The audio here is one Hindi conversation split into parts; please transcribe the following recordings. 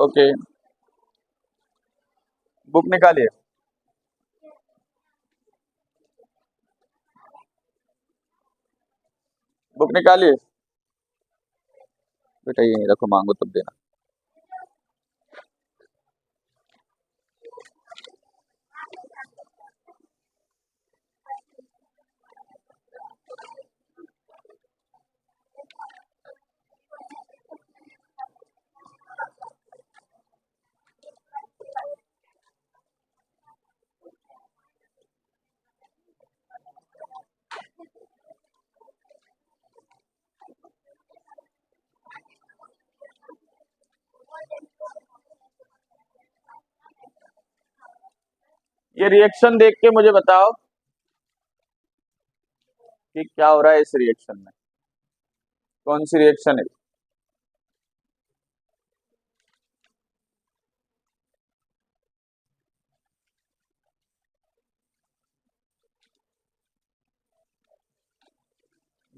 ओके, बुक निकालिए। बुक निकालिए बेटा, ये रखो, मांगो तब देना। ये रिएक्शन देख के मुझे बताओ कि क्या हो रहा है इस रिएक्शन में, कौन सी रिएक्शन है।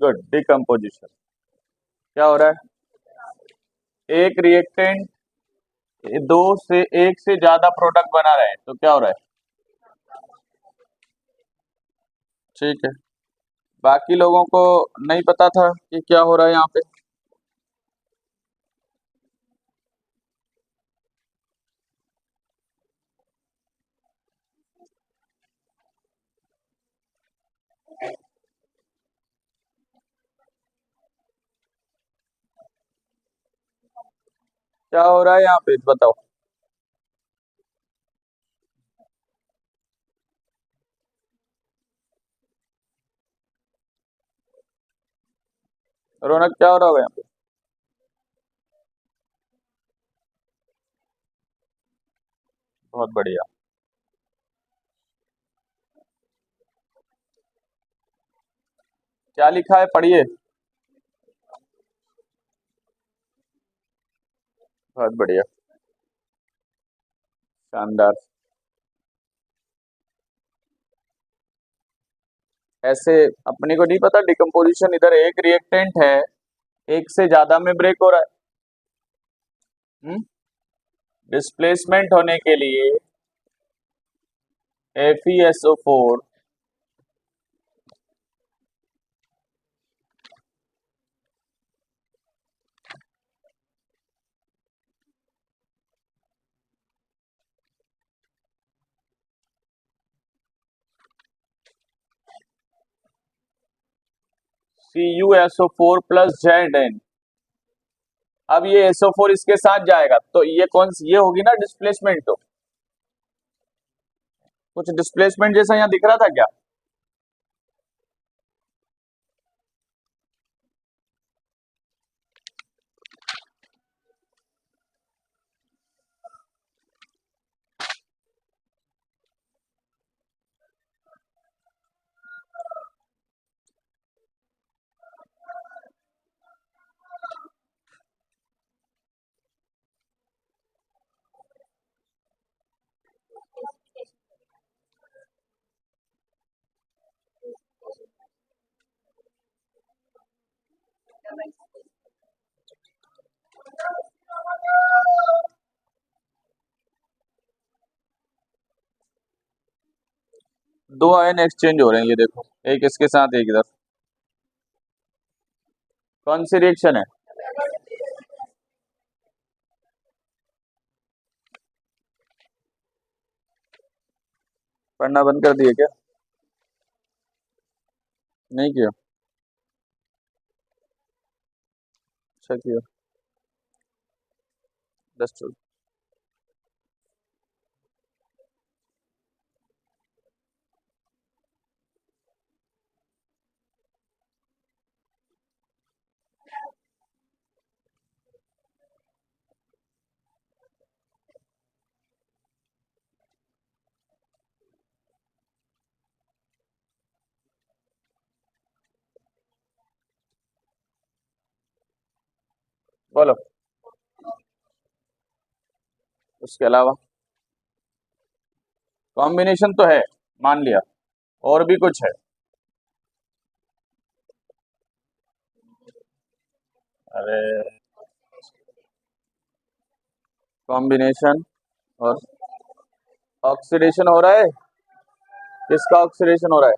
Good, decomposition. क्या हो रहा है, एक रिएक्टेंट दो से एक से ज्यादा प्रोडक्ट बना रहे हैं, तो क्या हो रहा है। ठीक है, बाकी लोगों को नहीं पता था कि क्या हो रहा है यहाँ पे। क्या हो रहा है यहाँ पे बताओ। रौनक, क्या हो रहा होगा यहाँ पे। बहुत बढ़िया। क्या लिखा है, पढ़िए। बहुत बढ़िया, शानदार। ऐसे अपने को नहीं पता डिकम्पोजिशन, इधर एक रिएक्टेंट है, एक से ज्यादा में ब्रेक हो रहा है। डिस्प्लेसमेंट होने के लिए FeSO4 CuSO4 प्लस Zn। अब ये SO4 इसके साथ जाएगा, तो ये कौन सी, ये होगी ना डिस्प्लेसमेंट। तो कुछ डिस्प्लेसमेंट जैसा यहाँ दिख रहा था क्या। दो आयन एक्सचेंज हो रहे हैं, ये देखो, एक इसके साथ एक इधर। कौन सी रिएक्शन है। पढ़ना बंद कर दिए क्या। नहीं किया। अच्छा किया। दस। बोलो, उसके अलावा कॉम्बिनेशन तो है, मान लिया, और भी कुछ है। अरे कॉम्बिनेशन और ऑक्सीडेशन हो रहा है। किसका ऑक्सीडेशन हो रहा है?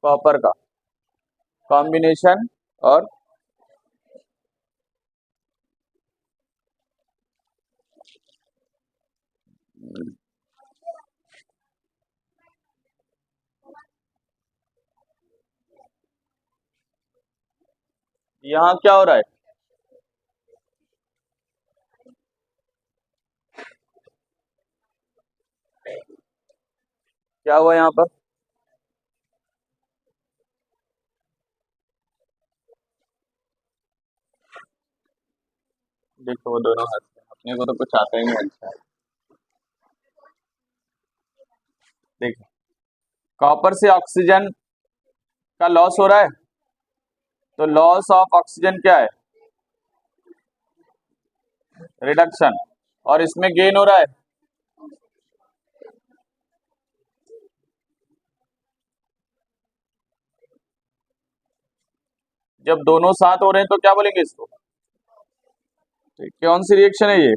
कॉपर का। कॉम्बिनेशन और यहाँ क्या हो रहा है? क्या हुआ यहाँ पर? देखो वो दोनों हंसते हैं, अपने को तो कुछ आता ही नहीं। अच्छा है, देखो कॉपर से ऑक्सीजन का लॉस हो रहा है, तो लॉस ऑफ ऑक्सीजन क्या है? रिडक्शन। और इसमें गेन हो रहा है। जब दोनों साथ हो रहे हैं तो क्या बोलेंगे इसको? ठीक, कौन सी रिएक्शन है ये?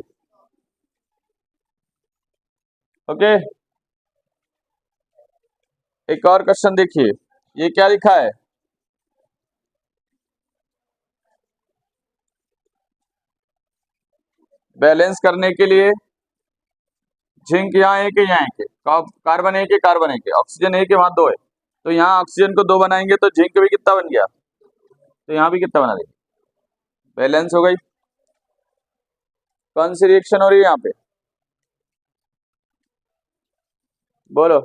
ओके, एक और क्वेश्चन देखिए, ये क्या लिखा है? बैलेंस करने के लिए जिंक यहाँ एक है, यहाँ एक है, कार्बन एक है, कार्बन एक है, ऑक्सीजन एक है, वहां दो है। तो यहाँ ऑक्सीजन को दो बनाएंगे तो जिंक भी कितना बन गया, तो यहाँ भी कितना बना देंगे? बैलेंस हो गई। कौन सी रिएक्शन हो रही है यहाँ पे? बोलो।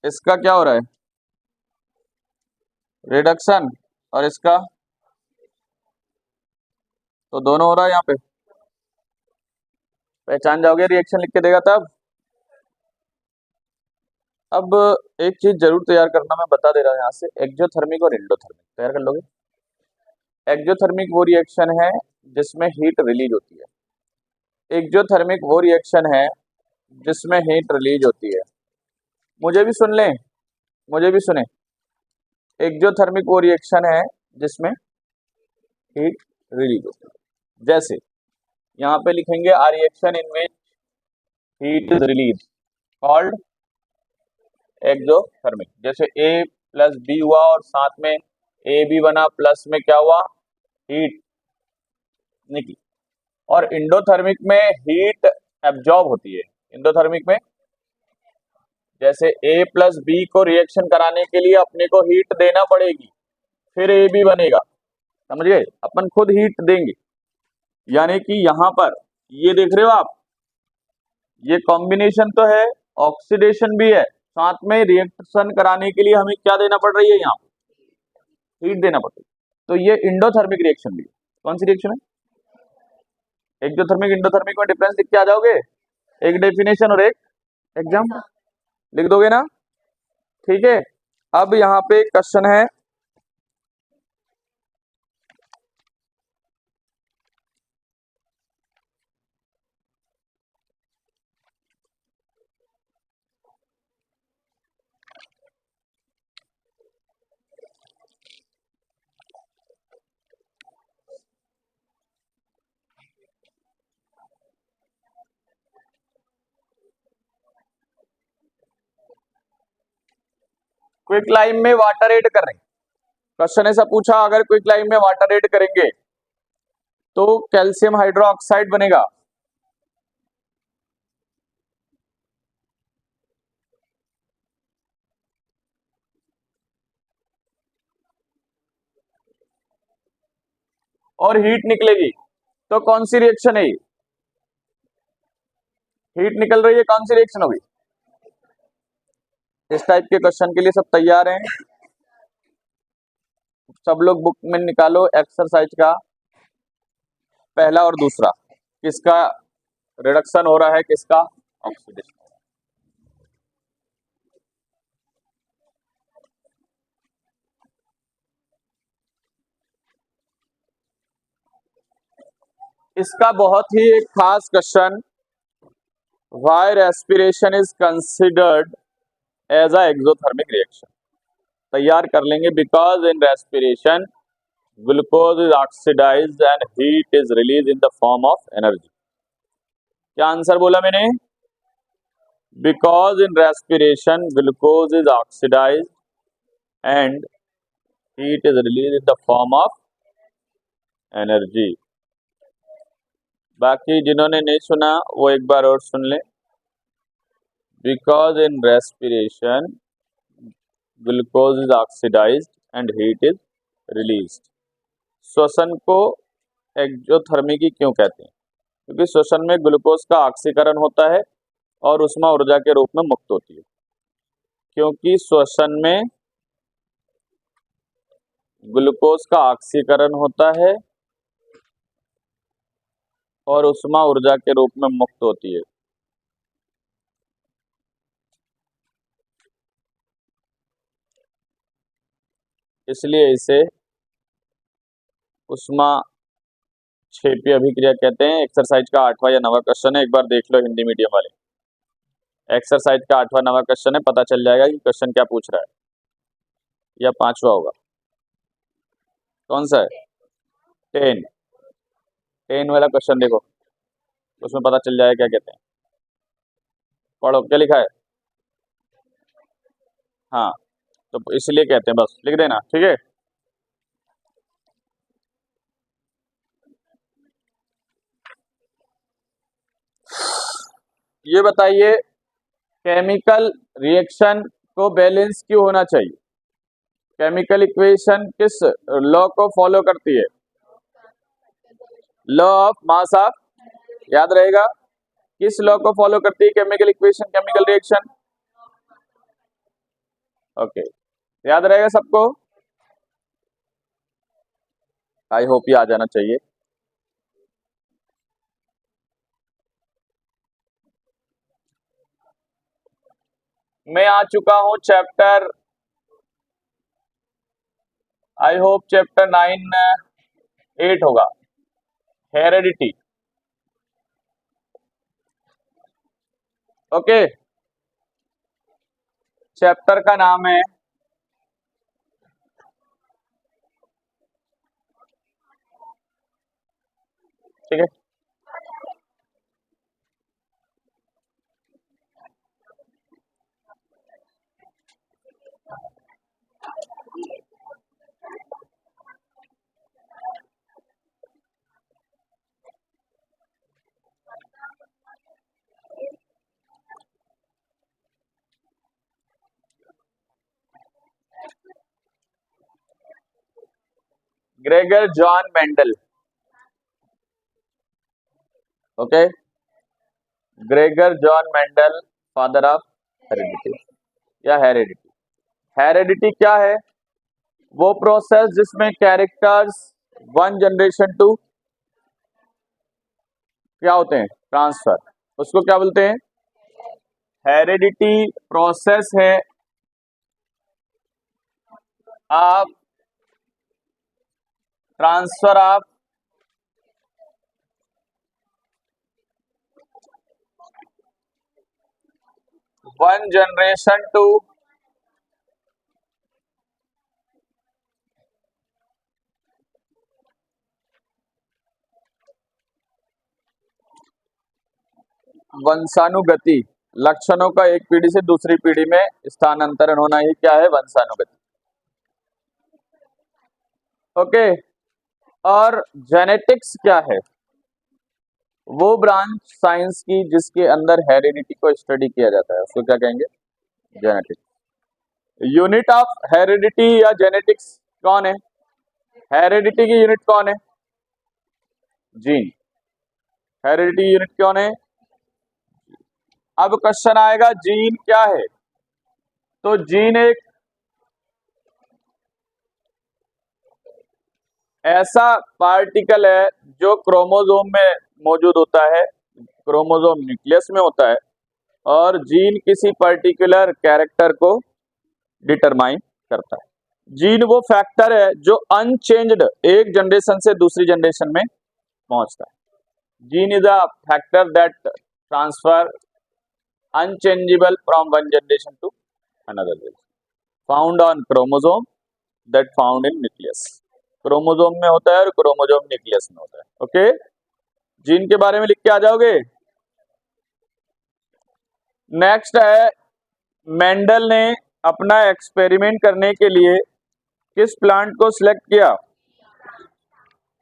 इसका क्या हो रहा है? रिडक्शन। और इसका तो दोनों हो रहा है यहाँ पे। पहचान जाओगे, रिएक्शन लिख के देगा तब। अब एक चीज जरूर तैयार करना, मैं बता दे रहा हूँ यहाँ से, एक्जोथर्मिक और इंडोथर्मिक तैयार कर लोगे। एक्जोथर्मिक वो रिएक्शन है जिसमें हीट रिलीज होती है। एक्जोथर्मिक वो रिएक्शन है जिसमें हीट रिलीज होती है। मुझे भी सुन लें, मुझे भी सुने। एक्जोथर्मिक वो रिएक्शन है जिसमें हीट रिलीज होती है। जैसे यहाँ पे लिखेंगे a reaction in which heat is released called exothermic. जैसे ए प्लस बी हुआ और साथ में ए बी बना, प्लस में क्या हुआ? हीट निकली। और इंडोथर्मिक में हीट एब्जॉर्ब होती है। इंडोथर्मिक में जैसे ए प्लस बी को रिएक्शन कराने के लिए अपने को हीट देना पड़ेगी, फिर ए बी बनेगा। समझ गए? अपन खुद हीट देंगे। यानी कि यहाँ पर ये देख रहे हो आप, ये कॉम्बिनेशन तो है, ऑक्सीडेशन भी है, साथ में रिएक्शन कराने के लिए हमें क्या देना पड़ रही है? यहाँ पे हीट देना पड़ रही है। तो ये इंडोथर्मिक रिएक्शन भी है। कौन सी रिएक्शन है? एक्सोथर्मिक इंडोथर्मिक में डिफरेंस लिख के आ जाओगे, एक डेफिनेशन और एक एग्जाम लिख दोगे ना? ठीक है। अब यहाँ पे क्वेश्चन है, क्विक लाइम में वाटर ऐड कर रहे हैं। क्वेश्चन ऐसा पूछा, अगर क्विक लाइम में वाटर ऐड करेंगे तो कैल्शियम हाइड्रोक्साइड बनेगा। और हीट निकलेगी। तो कौन सी रिएक्शन है ये? हीट निकल रही है, कौन सी रिएक्शन होगी? इस टाइप के क्वेश्चन के लिए सब तैयार हैं? सब लोग बुक में निकालो एक्सरसाइज का पहला और दूसरा, किसका रिडक्शन हो रहा है, किसका ऑक्सीडेशन। इसका बहुत ही एक खास question, why respiration is considered as a exothermic reaction, तैयार कर लेंगे। Because in respiration glucose is oxidized and heat is release in the form of energy. क्या आंसर बोला मैंने? Because in respiration glucose is oxidized and heat is release in the form of energy. बाकी जिन्होंने नहीं सुना वो एक बार और सुन ले। Because in respiration glucose is oxidized and heat is released. श्वसन को एक्सोथर्मिकी क्यों कहते हैं? क्योंकि श्वसन में ग्लूकोज का ऑक्सीकरण होता है और ऊष्मा ऊर्जा के रूप में मुक्त होती है। क्योंकि श्वसन में ग्लूकोज का ऑक्सीकरण होता है और ऊष्मा ऊर्जा के रूप में मुक्त होती है, इसलिए इसे ऊष्मा क्षेपी अभिक्रिया कहते हैं। एक्सरसाइज का 8वां या 9वां क्वेश्चन है, एक बार देख लो हिंदी मीडियम वाले। एक्सरसाइज का 8वां 9वां क्वेश्चन है, पता चल जाएगा कि क्वेश्चन क्या पूछ रहा है, या 5वां होगा। कौन सा है? 10 वाला क्वेश्चन देखो, उसमें पता चल जाएगा क्या कहते हैं। पढ़ो क्या लिखा है। हाँ, तो इसलिए कहते हैं, बस लिख देना, ठीक है। ये बताइए केमिकल रिएक्शन को बैलेंस क्यों होना चाहिए? केमिकल इक्वेशन किस लॉ को फॉलो करती है? लॉ ऑफ मास ऑफ, याद रहेगा। किस लॉ को फॉलो करती है chemical equation, chemical reaction? Okay, याद रहेगा सबको। आई होप ये आ जाना चाहिए। मैं आ चुका हूं चैप्टर, आई होप चैप्टर 9-8 होगा, हेरेडिटी। ओके, चैप्टर का नाम है ठीक है। Gregor John Mendel, okay, Gregor John Mendel, father of heredity या हेरेडिटी। हेरेडिटी क्या है? वो प्रोसेस जिसमें कैरेक्टर्स वन जनरेशन टू क्या होते हैं, ट्रांसफर, उसको क्या बोलते हैं? हेरेडिटी प्रोसेस है of transfer of one generation to वंशानुगति। लक्षणों का एक पीढ़ी से दूसरी पीढ़ी में स्थानांतरण होना ही क्या है? वंशानुगति। ओके, और जेनेटिक्स क्या है? वो ब्रांच साइंस की जिसके अंदर हेरेडिटी को स्टडी किया जाता है, उसको क्या कहेंगे? जेनेटिक्स। यूनिट ऑफ हेरेडिटी या जेनेटिक्स कौन है? हेरेडिटी की यूनिट कौन है? जीन। हेरेडिटी यूनिट कौन है? अब क्वेश्चन आएगा जीन क्या है? तो जीन एक ऐसा पार्टिकल है जो क्रोमोसोम में मौजूद होता है, क्रोमोसोम न्यूक्लियस में होता है, और जीन किसी पर्टिकुलर कैरेक्टर को डिटरमाइन करता है। जीन वो फैक्टर है जो अनचेंज्ड एक जनरेशन से दूसरी जनरेशन में पहुंचता है। Gene is a factor that transfer unchangeable from one generation to another generation, found on chromosome that found in nucleus। Chromosome में होता है और क्रोमोसोम न्यूक्लियस में होता है। ओके, जीन के बारे में लिख के आ जाओगे। नेक्स्ट है, मेंडल ने अपना एक्सपेरिमेंट करने के लिए किस प्लांट को सिलेक्ट किया?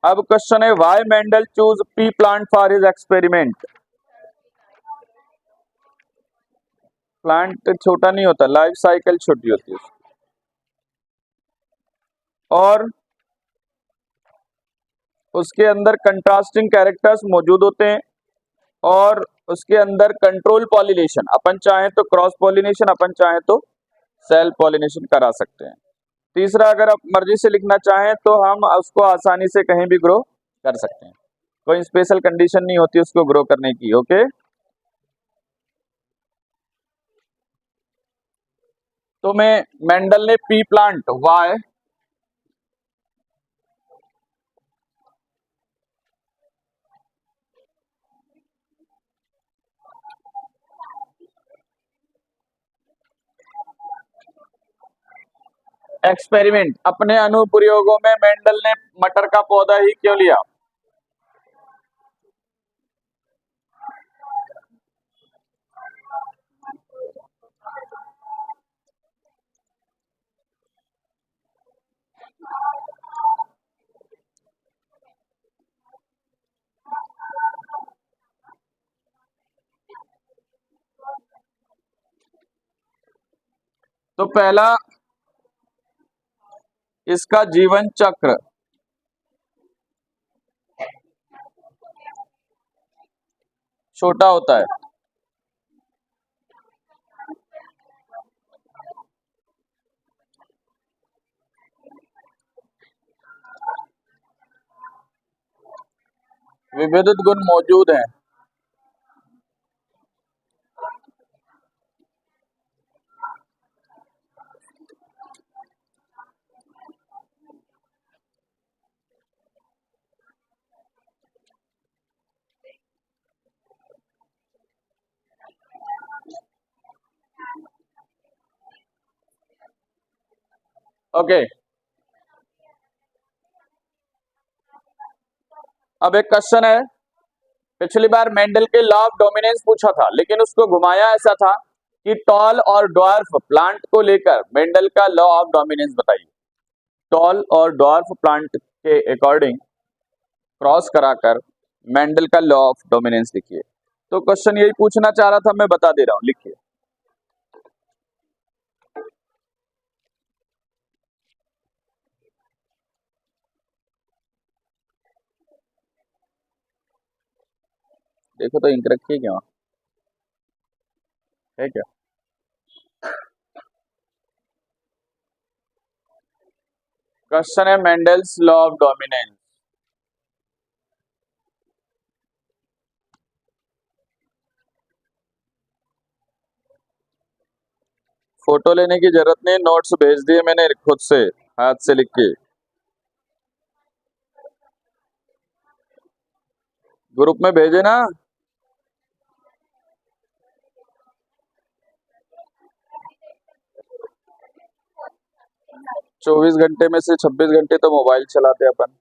अब क्वेश्चन है, why Mendel choose P plant for his experiment? Plant छोटा नहीं होता, लाइफ साइकिल छोटी होती है और उसके अंदर कंट्रास्टिंग कैरेक्टर्स मौजूद होते हैं और उसके अंदर कंट्रोल पॉलिनेशन, अपन चाहें तो क्रॉस पॉलिनेशन, अपन चाहें तो सेल पॉलिनेशन करा सकते हैं। तीसरा, अगर आप मर्जी से लिखना चाहें तो हम उसको आसानी से कहीं भी ग्रो कर सकते हैं, कोई स्पेशल कंडीशन नहीं होती उसको ग्रो करने की। ओके, तो मैं मेंडल ने पी प्लांट वाई एक्सपेरिमेंट, अपने अनुप्रयोगों में मेंडल ने मटर का पौधा ही क्यों लिया? तो पहला, इसका जीवन चक्र छोटा होता है। विविध गुण मौजूद हैं। ओके, अब एक क्वेश्चन है, पिछली बार मेंडल के लॉ ऑफ डोमिनेंस पूछा था, लेकिन उसको घुमाया ऐसा था कि टॉल और ड्वार्फ प्लांट को लेकर मेंडल का लॉ ऑफ डोमिनेंस बताइए। टॉल और ड्वार्फ प्लांट के अकॉर्डिंग क्रॉस कराकर मेंडल का लॉ ऑफ डोमिनेंस लिखिए। तो क्वेश्चन यही पूछना चाह रहा था, मैं बता दे रहा हूं, लिखिए। देखो तो इंक रखिए क्या है क्या? क्वेश्चन है Mendel's law of dominance. Photo लेने की जरूरत नहीं, नोट्स भेज दिए मैंने खुद से, हाथ से लिख के ग्रुप में भेजे ना। 24 घंटे में से 26 घंटे तो मोबाइल चलाते अपन।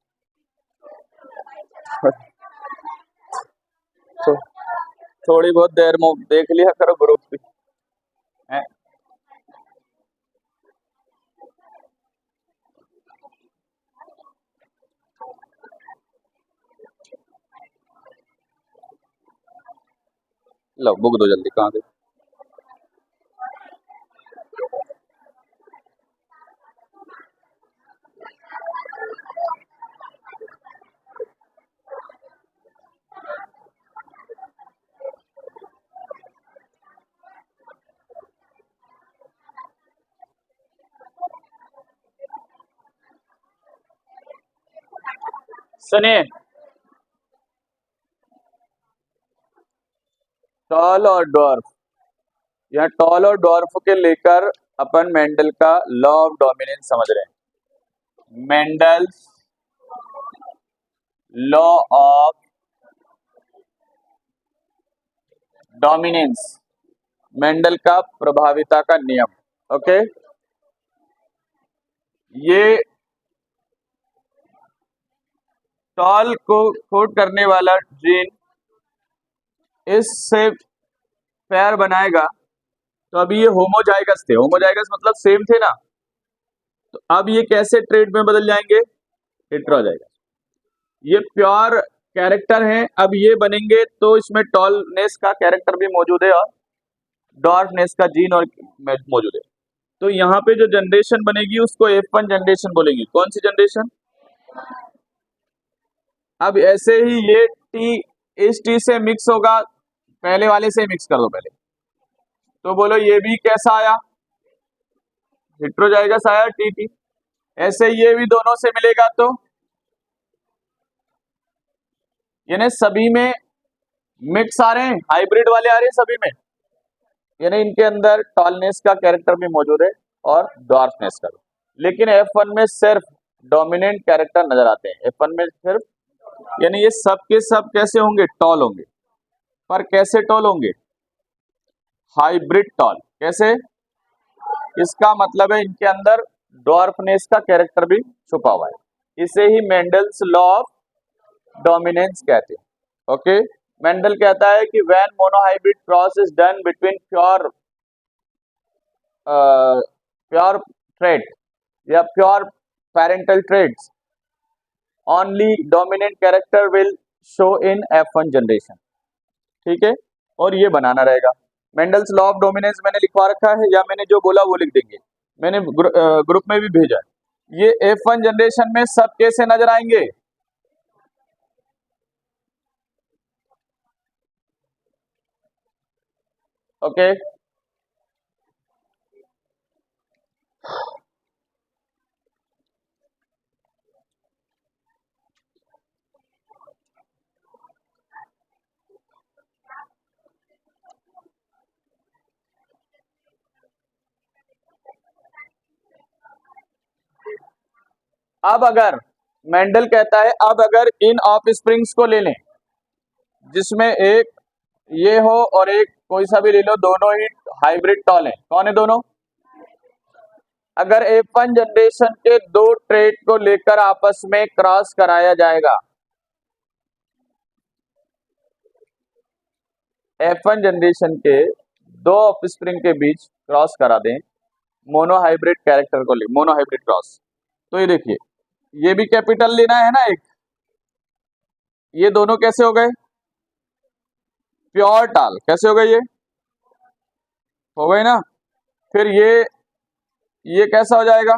तो थोड़ी बहुत देर में देख लिया करो ग्रुप भी है। लो बुक दो जल्दी, कहाँ गई? सुनिए, टॉल और डॉर्फ, यहाँ टॉल और डॉर्फ के लेकर अपन मेंडल का लॉ ऑफ डोमिनेंस समझ रहे हैं। Mendel's law of dominance, Mendel का प्रभाविता का नियम। ओके, ये टॉल को कोड करने वाला जीन इससे पेयर बनाएगा, तो अभी ये होमोजाइगस थे, होमोजाइगस मतलब सेम थे ना, तो अब ये कैसे ट्रेड में बदल जाएंगे, हेटेरोजाइगस। ये प्योर कैरेक्टर हैं, अब ये बनेंगे तो इसमें टॉलनेस का कैरेक्टर भी मौजूद है और डॉर्फनेस का जीन और मौजूद है। तो यहाँ पे जो जनरेशन बनेगी उसको F1 जनरेशन बोलेंगे। कौन सी जनरेशन? अब ऐसे ही ये टी इस टी से मिक्स होगा, पहले वाले से मिक्स कर दो पहले, तो बोलो ये भी कैसा आया, हेटेरोजाइगस आया टी टी। ऐसे ये भी दोनों से मिलेगा तो यानी सभी में मिक्स आ रहे हैं, हाइब्रिड वाले आ रहे हैं सभी में, यानी इनके अंदर टॉलनेस का कैरेक्टर भी मौजूद है और डॉर्फनेस का भी। लेकिन F1 में सिर्फ डोमिनेंट कैरेक्टर नजर आते हैं, F1 में सिर्फ, यानी ये सब के सब कैसे होंगे, टॉल होंगे, पर कैसे टॉल होंगे, हाइब्रिड टॉल। कैसे? इसका मतलब है इनके अंदर डॉर्फनेस का कैरेक्टर भी छुपा हुआ है, इसे ही मेंडल्स लॉ ऑफ डोमिनेंस कहते हैं। ओके, मेंडल कहता है कि when monohybrid cross is done between pure trait या pure parental traits, only dominant character will show in F1 generation. ठीक है, और ये बनाना रहेगा। मेंडल्स लॉ ऑफ डोमिनेंस मैंने लिखवा रखा है, या मैंने जो बोला वो लिख देंगे, मैंने ग्रुप में भी भेजा है। ये F1 जनरेशन में सब कैसे नजर आएंगे, ओके। अब अगर मेंडल कहता है, अब अगर इन ऑफ स्प्रिंग्स को ले लें जिसमें एक ये हो और एक कोई सा भी ले लो, दोनों ही हाइब्रिड टॉल हैं, कौन है दोनों? अगर F1 जनरेशन के दो ट्रेट को लेकर आपस में क्रॉस कराया जाएगा, F1 जनरेशन के दो ऑफस्प्रिंग के बीच क्रॉस करा दें मोनोहाइब्रिड कैरेक्टर को ले, मोनोहाइब्रिड क्रॉस, तो ये देखिए ये भी कैपिटल लेना है ना एक, ये दोनों कैसे हो गए, प्योर टॉल। कैसे हो गए, ये हो गए ना। फिर ये कैसा हो जाएगा,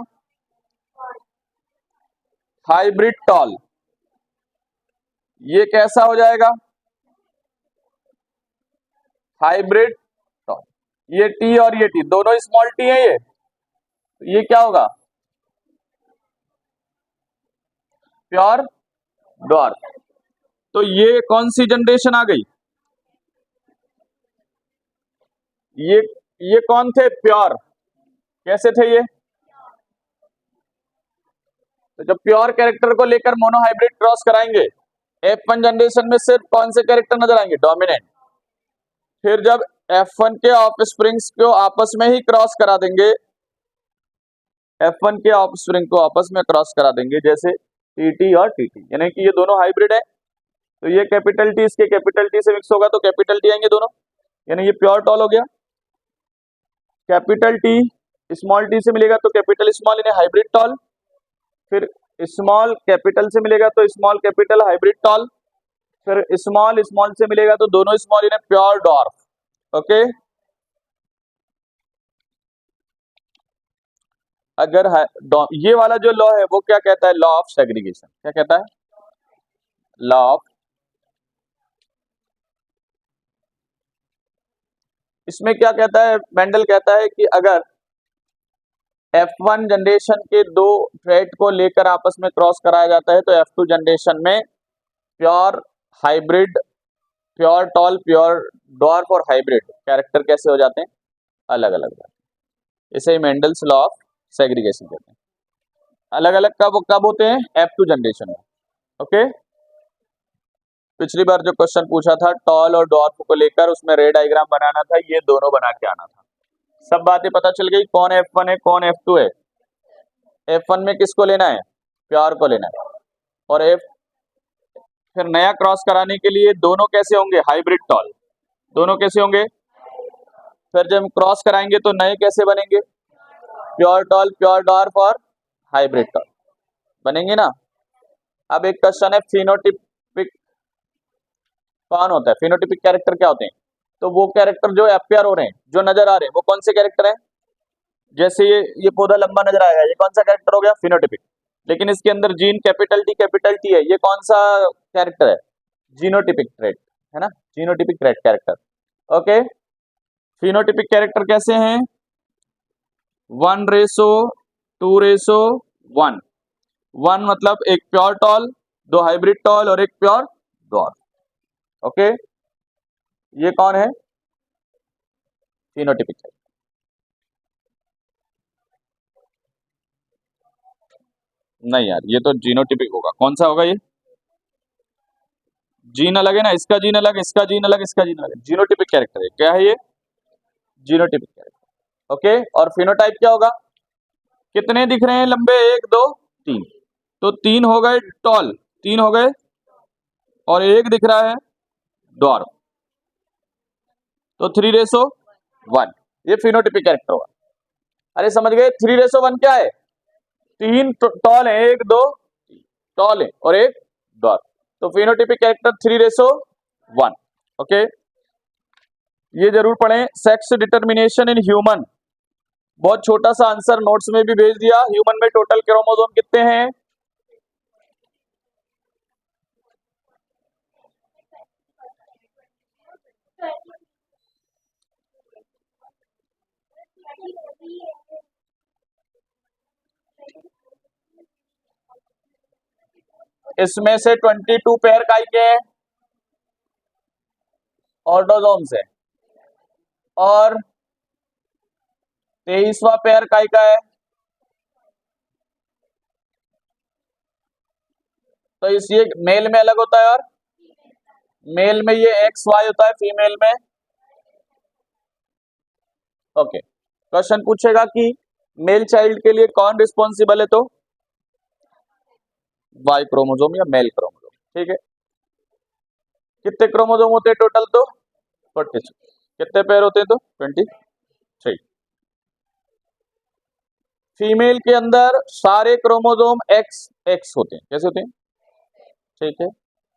हाइब्रिड टॉल। ये कैसा हो जाएगा, हाइब्रिड टॉल। ये टी और ये टी दोनों स्मॉल टी है, ये क्या होगा, प्योर डॉर्फ। तो ये कौन सी जनरेशन आ गई, ये कौन थे, प्योर। कैसे थे ये, तो जब प्योर कैरेक्टर को लेकर मोनोहाइब्रिड क्रॉस कराएंगे, F1 जनरेशन में सिर्फ कौन से कैरेक्टर नजर आएंगे, डोमिनेंट। फिर जब F1 के ऑफस्प्रिंग्स को आपस में ही क्रॉस करा देंगे, F1 के ऑफस्प्रिंग को आपस में क्रॉस करा देंगे, जैसे टीटी और टीटी, यानी कि ये दोनों हाइब्रिड है, तो ये कैपिटल टी इसके कैपिटल टी से मिक्स होगा तो कैपिटल टी आएंगे दोनों, यानी ये प्योर टॉल हो गया। कैपिटल टी स्मॉल टी से मिलेगा तो कैपिटल स्मॉल, यानी हाइब्रिड टॉल। फिर स्मॉल कैपिटल से मिलेगा तो स्मॉल कैपिटल, हाइब्रिड टॉल। फिर स्मॉल स्मॉल से मिलेगा तो दोनों स्मॉल, यानी प्योर डॉर्फ। ओके, अगर ये वाला जो लॉ है वो क्या कहता है, लॉ ऑफ सेग्रीगेशन। क्या कहता है, लॉ ऑफ, इसमें क्या कहता है, मेंडल कहता है कि अगर F1 जनरेशन के दो ट्रेट को लेकर आपस में क्रॉस कराया जाता है तो F2 जनरेशन में pure hybrid, pure tall, pure dwarf और हाइब्रिड कैरेक्टर कैसे हो जाते हैं, अलग अलग। इसे ही मेंडल्स लॉ ऑफ सेग्रीगेशन कहते हैं। अलग अलग कब कब होते हैं, F2 जनरेशन में। ओके, पिछली बार जो क्वेश्चन पूछा था टॉल और डॉर्फ को लेकर, उसमें रे डायग्राम बनाना था, ये दोनों बना के आना था। सब बातें पता चल गई, कौन F1 है कौन F2 है। F1 में किसको लेना है, प्योर को लेना है, और फिर नया क्रॉस कराने के लिए दोनों कैसे होंगे, हाइब्रिड टॉल, दोनों कैसे होंगे। फिर जब हम क्रॉस कराएंगे तो नए कैसे बनेंगे, प्योर टॉल प्योर डॉर्फ और हाइब्रिड टॉल बनेंगे ना। अब एक क्वेश्चन है फिनोटिपिक कौन होता है, फिनोटिपिक कैरेक्टर क्या होते हैं। तो वो कैरेक्टर जो अपियर हो रहे हैं, जो नजर आ रहे हैं, वो कौन से कैरेक्टर हैं। जैसे ये पौधा लंबा नजर आएगा, ये कौन सा कैरेक्टर हो गया, फिनोटिपिक। लेकिन इसके अंदर जीन कैपिटल टी है, ये कौन सा कैरेक्टर है, जीनोटिपिक ट्रेट है ना, genotypic trait character. Okay, phenotypic character कैसे हैं, 1:2:1। 1 मतलब एक प्योर टॉल, 2 हाइब्रिड टॉल और एक प्योर डॉर्फ। ओके, ये कौन है, फिनोटिपिक है। नहीं यार, ये तो जीनोटिपिक होगा, कौन सा होगा ये, जीन अलग है ना, इसका जीन अलग, इसका जीन अलग, इसका जीन अलग, जीनोटिपिक कैरेक्टर है, क्या है ये, जीनोटिपिक कैरेक्टर। ओके, और फिनोटाइप क्या होगा, कितने दिख रहे हैं लंबे, 1 2 3, तो 3 हो गए टॉल, 3 हो गए, और 1 दिख रहा है डॉर्फ, तो 3:1, ये फिनोटिपिक कैरेक्टर होगा। अरे समझ गए, 3:1 क्या है, 3 टॉल है, 1 2 टॉल है और 1 डॉर्फ, तो फिनोटिपिक कैरेक्टर 3:1। ओके, ये जरूर पढ़ें, सेक्स डिटर्मिनेशन इन ह्यूमन, बहुत छोटा सा आंसर नोट्स में भी भेज दिया। ह्यूमन में टोटल क्रोमोसोम कितने हैं, इसमें से 22 पेयर काय के हैं, ऑटोसोम्स है, और 23वां पेयर काय का है। तो इस ये मेल में अलग होता है, और मेल में ये XY होता है, फीमेल में। ओके, क्वेश्चन पूछेगा कि मेल चाइल्ड के लिए कौन रिस्पॉन्सिबल है, तो वाई क्रोमोसोम या मेल क्रोमोसोम। ठीक है, कितने क्रोमोसोम होते हैं टोटल, तो 46। कितने पेयर होते हैं, तो 23। फीमेल के अंदर सारे क्रोमोसोम एक्स एक्स होते हैं, कैसे होते हैं, ठीक है,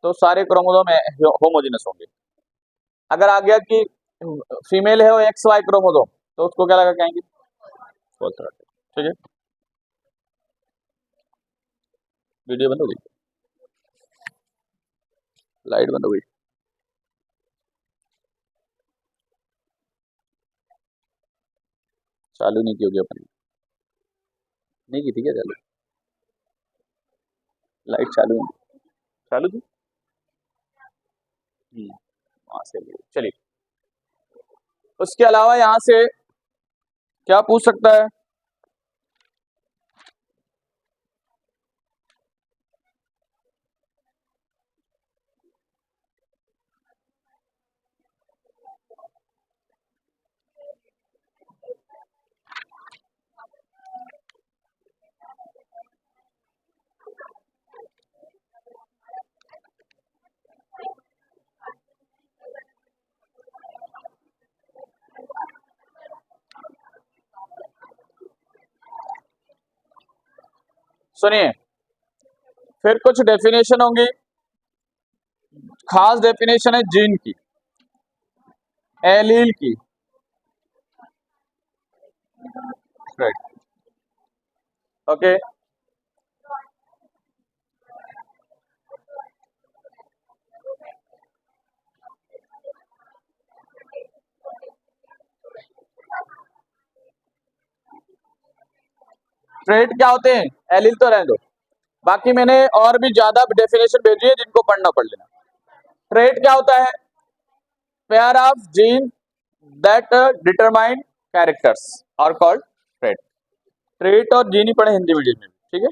तो सारे क्रोमोसोम होमोजेनस होंगे। अगर आ गया कि फीमेल है वो XY क्रोमोसोम, तो उसको क्या लगा कहेंगे, ठीक है। वीडियो बंद हो गई, लाइट बंद हो गई, चालू नहीं की होगी अपनी, नहीं की थी क्या चालू, लाइट चालू नहीं, चालू थी। वहां से चलिए, उसके अलावा यहां से क्या पूछ सकता है, सुनिए, फिर कुछ डेफिनेशन होंगी, खास डेफिनेशन है जीन की, एलील की, राइट। ओके, ट्रेट क्या होते हैं, एलील तो रहने दो, बाकी मैंने और भी ज्यादा डेफिनेशन भेजी है, जिनको पढ़ना पढ़ लेना। ट्रेट क्या होता है, pair of gene that determine characters are called trait. Trait और जीन ही पढ़े हिंदी मीडियम में, ठीक है।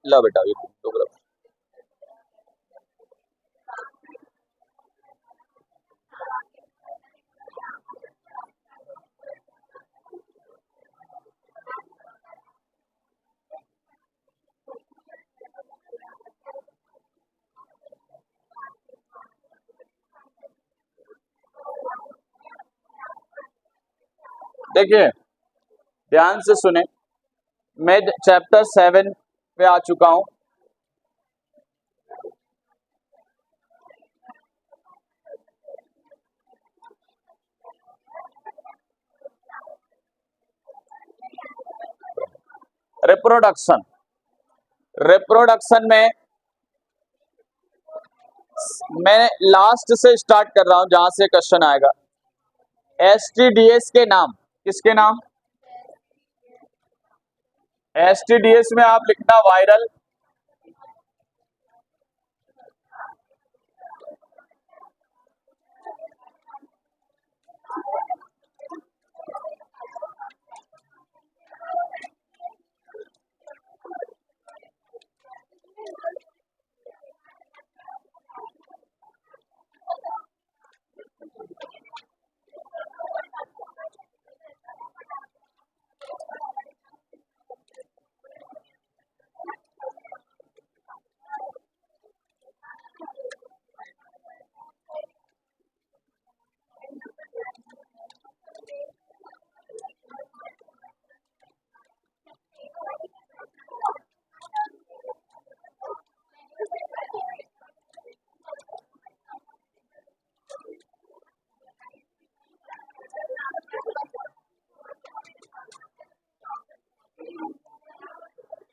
ला बेटा ये दो ग्राफ। देखिए ध्यान से सुने, मैं चैप्टर 7 पे आ चुका हूं। रिप्रोडक्शन, रिप्रोडक्शन में मैं लास्ट से स्टार्ट कर रहा हूं जहां से क्वेश्चन आएगा। एसटीडीएस के नाम, किसके नाम? एसटीडीएस में आप लिखना वायरल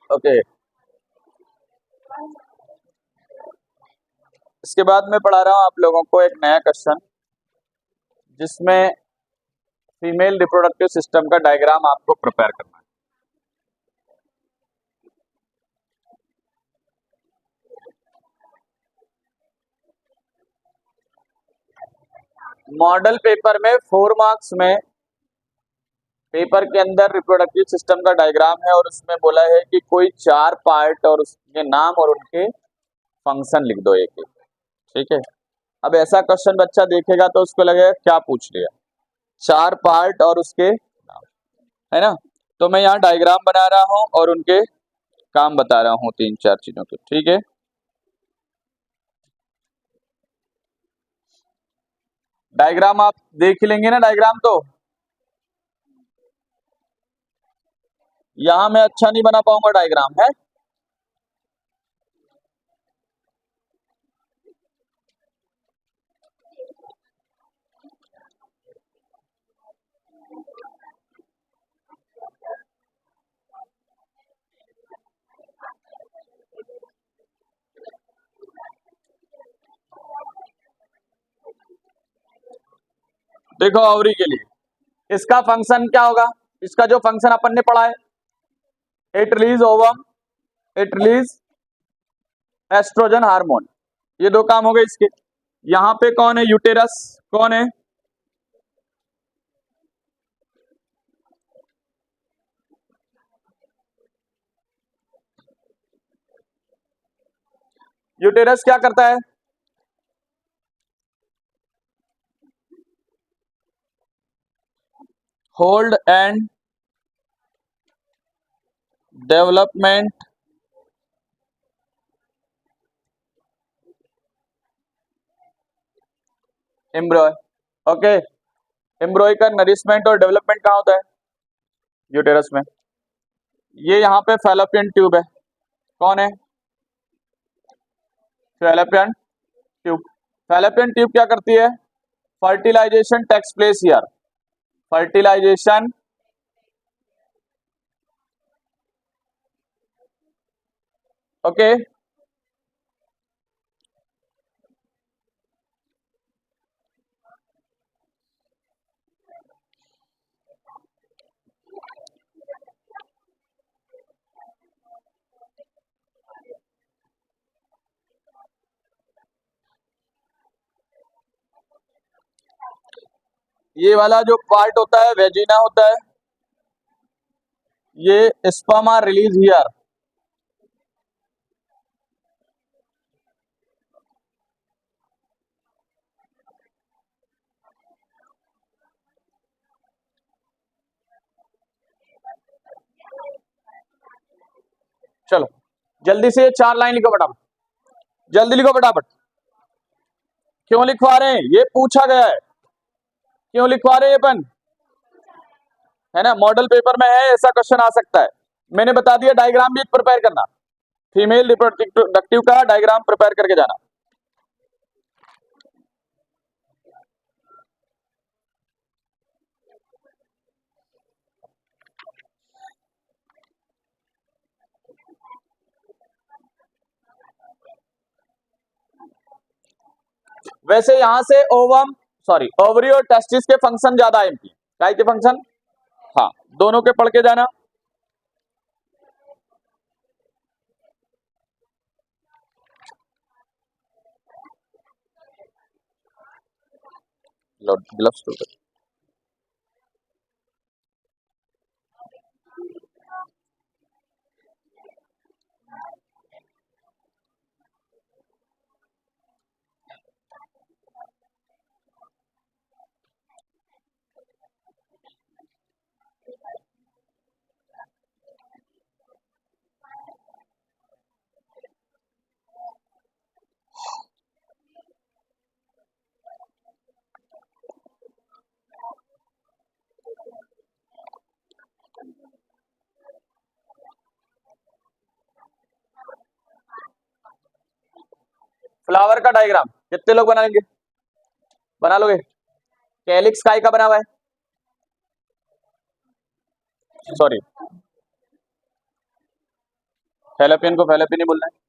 ओके। इसके बाद मैं पढ़ा रहा हूं आप लोगों को एक नया क्वेश्चन जिसमें फीमेल रिप्रोडक्टिव सिस्टम का डायग्राम आपको प्रिपेयर करना है। मॉडल पेपर में 4 मार्क्स में पेपर के अंदर रिप्रोडक्टिव सिस्टम का डायग्राम है और उसमें बोला है कि कोई 4 पार्ट और उसके नाम और उनके फंक्शन लिख दो एक एक। ठीक है, अब ऐसा क्वेश्चन बच्चा देखेगा तो उसको लगेगा क्या पूछ लिया, 4 पार्ट और उसके नाम, है ना। तो मैं यहाँ डायग्राम बना रहा हूँ और उनके काम बता रहा हूँ 3-4 चीजों के। ठीक है, डायग्राम आप देख लेंगे ना, डायग्राम तो यहां मैं अच्छा नहीं बना पाऊंगा डायग्राम, है। देखो आवरी के लिए इसका फंक्शन क्या होगा, इसका जो फंक्शन अपन ने पढ़ा है, it release ovum, it release estrogen hormone, ये 2 काम हो गए इसके। यहां पे कौन है, यूटेरस, कौन है, यूटेरस क्या करता है, होल्ड एंड डेवलपमेंट एम्ब्रॉय। ओके, एम्ब्रॉय का नरिशमेंट और डेवलपमेंट कहाँ होता है, यूटेरस में। ये यहाँ पे फैलोपियन ट्यूब है, कौन है, फैलोपियन ट्यूब। फैलोपियन ट्यूब क्या करती है, fertilization takes place here, fertilization okay. ये वाला जो पार्ट होता है वेजिना होता है, ये स्पर्म आर रिलीज हियर, चलो जल्दी से ये 4 लाइन लिखो फटाफट, जल्दी लिखो फटाफट। क्यों लिखवा रहे हैं, ये पूछा गया है, क्यों लिखवा रहे हैं अपन, है ना, मॉडल पेपर में है, ऐसा क्वेश्चन आ सकता है। मैंने बता दिया डायग्राम भी प्रिपेयर करना, फीमेल रिप्रोडक्टिव का डायग्राम प्रिपेयर करके जाना। वैसे यहां से ओवम सॉरी ओवरी और टेस्टिस के फंक्शन ज्यादा है, इनकी काय के फंक्शन, हाँ दोनों के पढ़ के जाना। ग्लव्स तो फ्लावर का डायग्राम कितने लोग बना लेंगे, बना लोगे। कैलिक्स काय का बना हुआ है, सॉरी फैलोपियन को फैलोपियन ही बोलना है।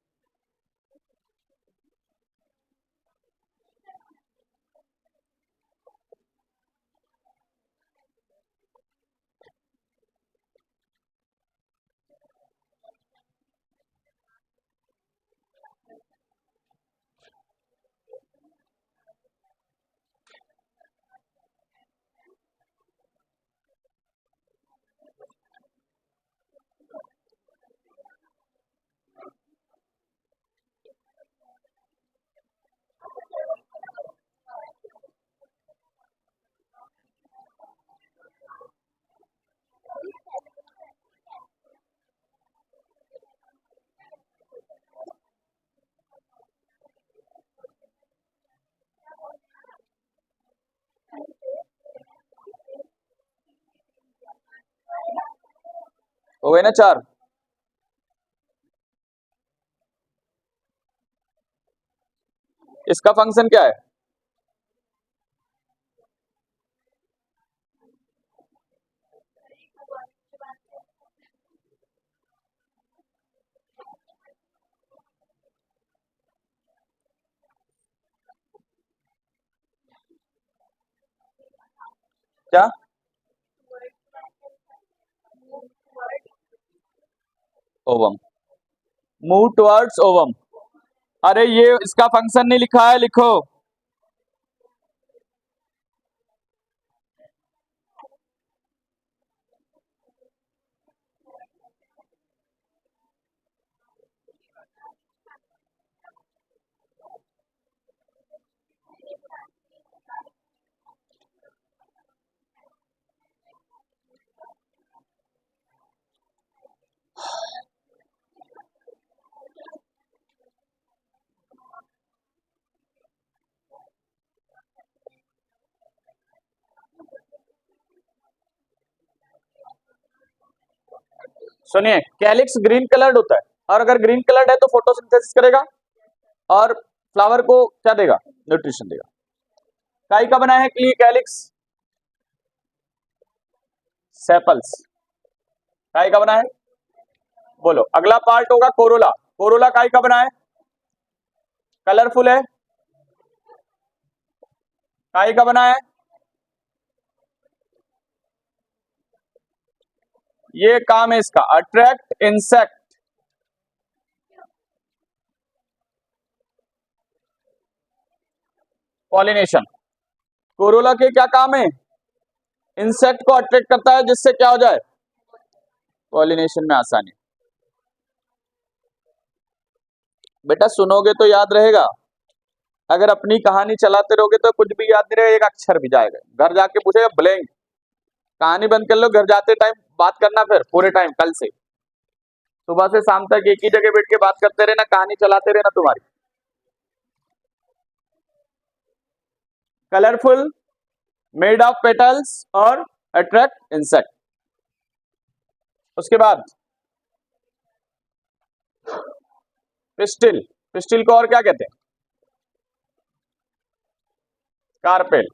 हो गए ना 4, इसका फंक्शन क्या है, क्या, ओवम, मूव टुवर्ड्स ओवम। अरे ये इसका फंक्शन नहीं लिखा है, लिखो। सुनिए कैलिक्स ग्रीन कलर्ड होता है, और अगर ग्रीन कलर्ड है तो फोटोसिंथेसिस करेगा और फ्लावर को क्या देगा, न्यूट्रिशन देगा। काई का बना है कैलिक्स, सेपल्स, काई का बना है, बोलो। अगला पार्ट होगा कोरोला, कोरोला काई का बना है, कलरफुल है, काई का बना है, ये काम है इसका, अट्रैक्ट इंसेक्ट, पॉलिनेशन। कोरोला के क्या काम है, इंसेक्ट को अट्रैक्ट करता है जिससे क्या हो जाए, पॉलिनेशन में आसानी। बेटा सुनोगे तो याद रहेगा, अगर अपनी कहानी चलाते रहोगे तो कुछ भी याद नहीं रहेगा, एक अक्षर भी जाएगा, घर जाके पूछेगा ब्लैंक। कहानी बंद कर लो, घर जाते टाइम बात करना फिर पूरे टाइम कल से। सुबह से शाम तक एक ही जगह बैठ के बात करते रहना, कहानी चलाते रहना तुम्हारी। कलरफुल, मेड ऑफ पेटल्स और अट्रैक्ट इंसेक्ट। उसके बाद पिस्टिल, पिस्टिल को और क्या कहते हैं? कार्पेल।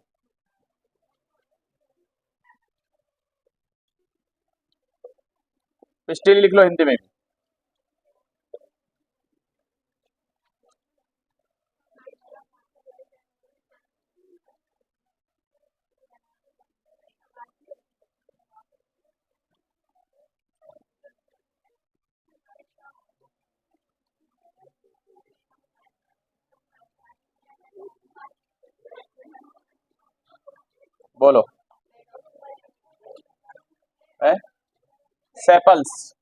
पिस्टिल लिख लो हिंदी में। बोलो। है सेपल्स।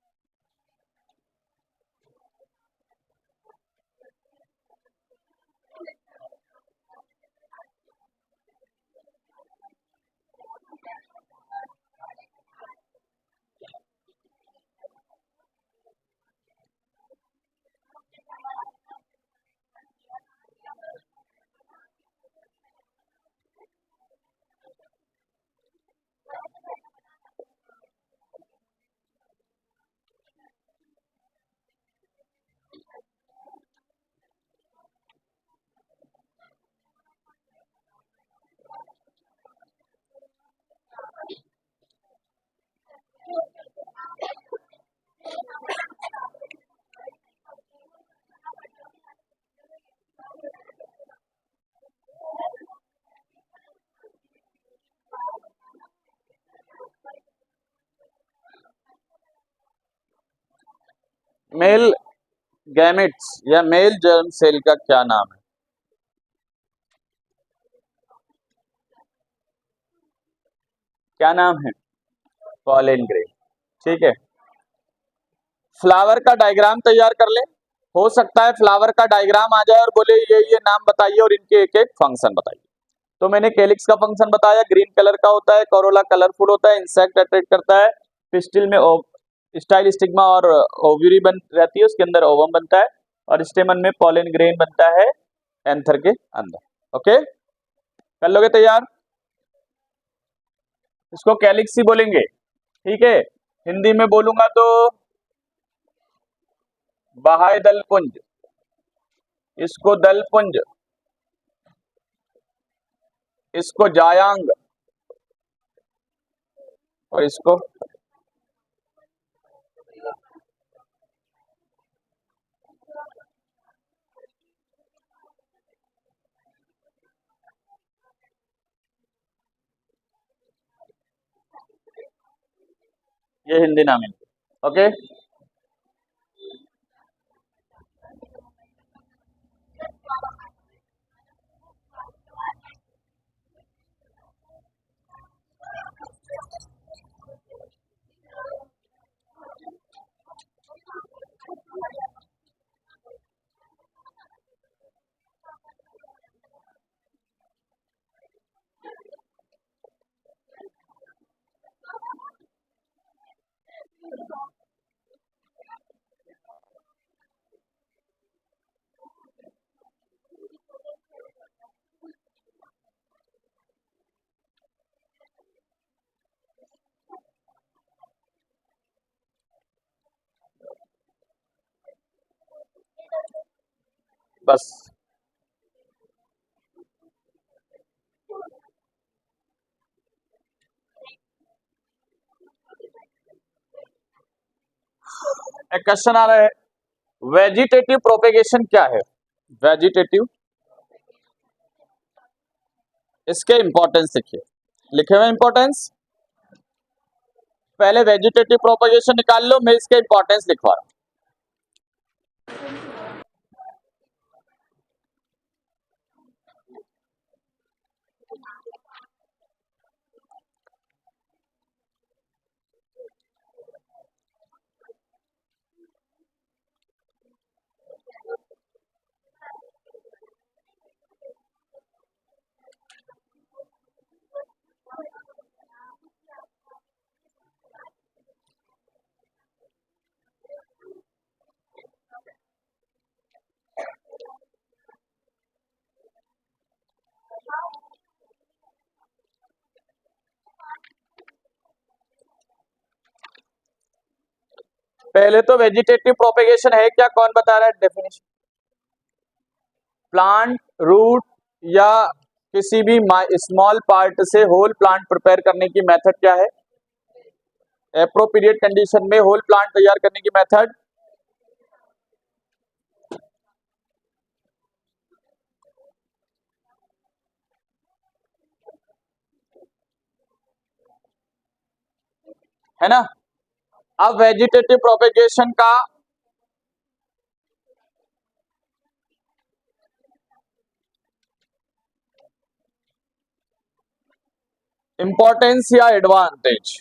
मेल गैमेट्स या मेल जर्म सेल का क्या नाम है? क्या नाम है? Pollen grain. ठीक है, फ्लावर का डायग्राम तैयार कर ले। हो सकता है फ्लावर का डायग्राम आ जाए और बोले ये नाम बताइए और इनके एक एक फंक्शन बताइए। तो मैंने कैलिक्स का फंक्शन बताया, ग्रीन कलर का होता है, कोरोला कलरफुल होता है, इंसेक्ट अट्रैक्ट करता है, पिस्टिल में स्टाइल स्टिग्मा और ओव्यूरी बन रहती है, उसके अंदर ओवम बनता है, और स्टेमन में पॉलन ग्रेन बनता है एंथर के अंदर। ओके, कर लोगे तैयार? इसको कैलिक्स ही बोलेंगे, ठीक है। हिंदी में बोलूंगा तो बहाय दल पुंज, इसको दल पुंज, इसको जायांग, और इसको ये हिंदी नाम है। ओके, बस। एक क्वेश्चन आ रहा है, वेजिटेटिव प्रोपेगेशन क्या है? वेजिटेटिव, इसके इंपॉर्टेंस लिखिए, लिखे हुए इंपॉर्टेंस। पहले वेजिटेटिव प्रोपेगेशन निकाल लो, मैं इसके इंपॉर्टेंस लिखवा रहा हूं। पहले तो वेजिटेटिव प्रोपेगेशन है क्या, कौन बता रहा है डेफिनेशन? प्लांट रूट या किसी भी स्मॉल पार्ट से होल प्लांट प्रिपेयर करने की मेथड क्या है? एप्रोप्रिएट कंडीशन में होल प्लांट तैयार करने की मेथड है ना। अब वेजिटेटिव प्रोपेगेशन का इंपॉर्टेंस या एडवांटेज,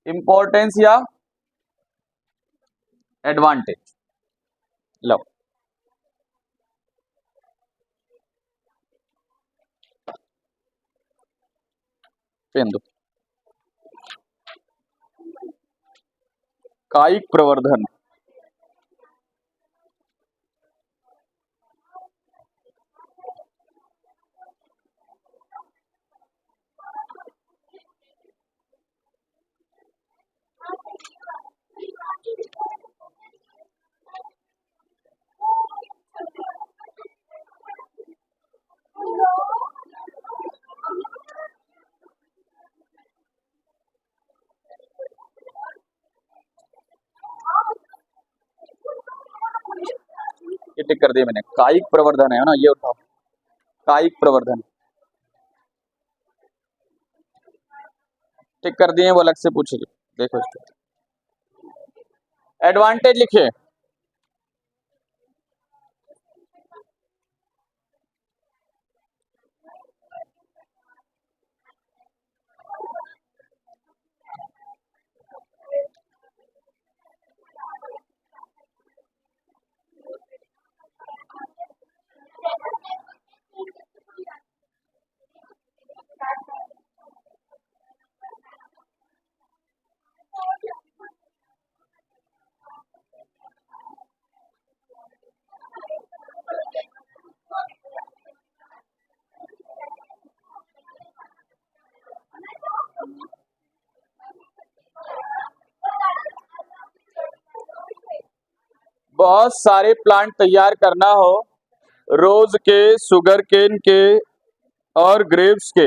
इंपॉर्टेंस या एडवांटेज, लो पेन दो। कायिक प्रवर्धन, ये टिक कर दिया मैंने। कायिक प्रवर्धन है ना, ये उठाओ, कायिक प्रवर्धन टिक कर दिए, वो अलग से पूछेगी, देखो इसको। एडवांटेज लिखिए, बहुत सारे प्लांट तैयार करना हो, रोज के, शुगर केन के और ग्रेप्स के,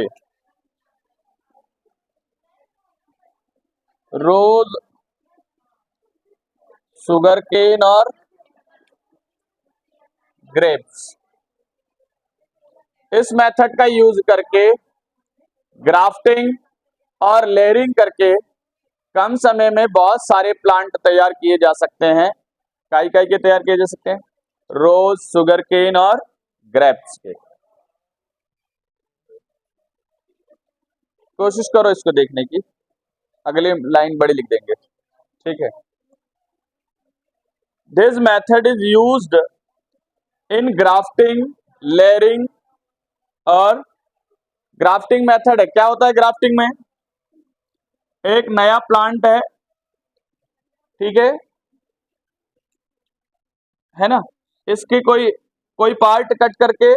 रोज, शुगर केन और ग्रेप्स, इस मेथड का यूज करके ग्राफ्टिंग और लेयरिंग करके कम समय में बहुत सारे प्लांट तैयार किए जा सकते हैं। काई काई के तैयार किए जा सकते हैं, रोज, शुगर केन और ग्रेप्स के। कोशिश करो इसको देखने की, अगली लाइन बड़ी लिख देंगे, ठीक है। This method is used in grafting, layering और ग्राफ्टिंग मेथड है, क्या होता है ग्राफ्टिंग में? एक नया प्लांट ठीक है ना, इसकी कोई कोई पार्ट कट करके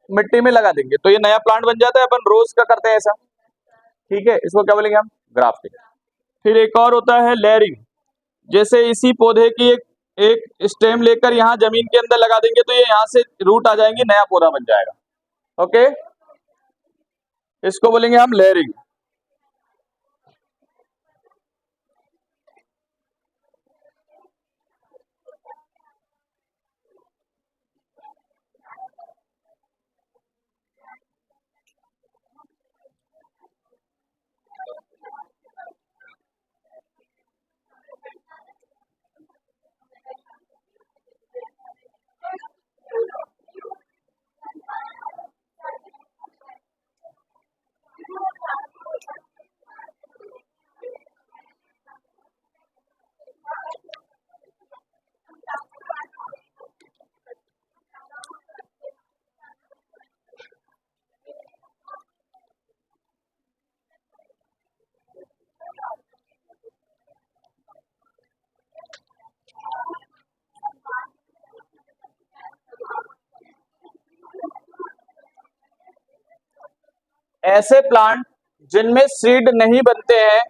मिट्टी में लगा देंगे तो ये नया प्लांट बन जाता है, अपन रोज का करते हैं ऐसा, ठीक है, इसको क्या बोलेंगे हम? ग्राफ्टिंग। फिर एक और होता है लेयरिंग, जैसे इसी पौधे की एक स्टेम लेकर यहाँ जमीन के अंदर लगा देंगे तो ये यहाँ से रूट आ जाएंगे, नया पौधा बन जाएगा, ओके, इसको बोलेंगे हम लेयरिंग। ऐसे प्लांट जिनमें सीड नहीं बनते हैं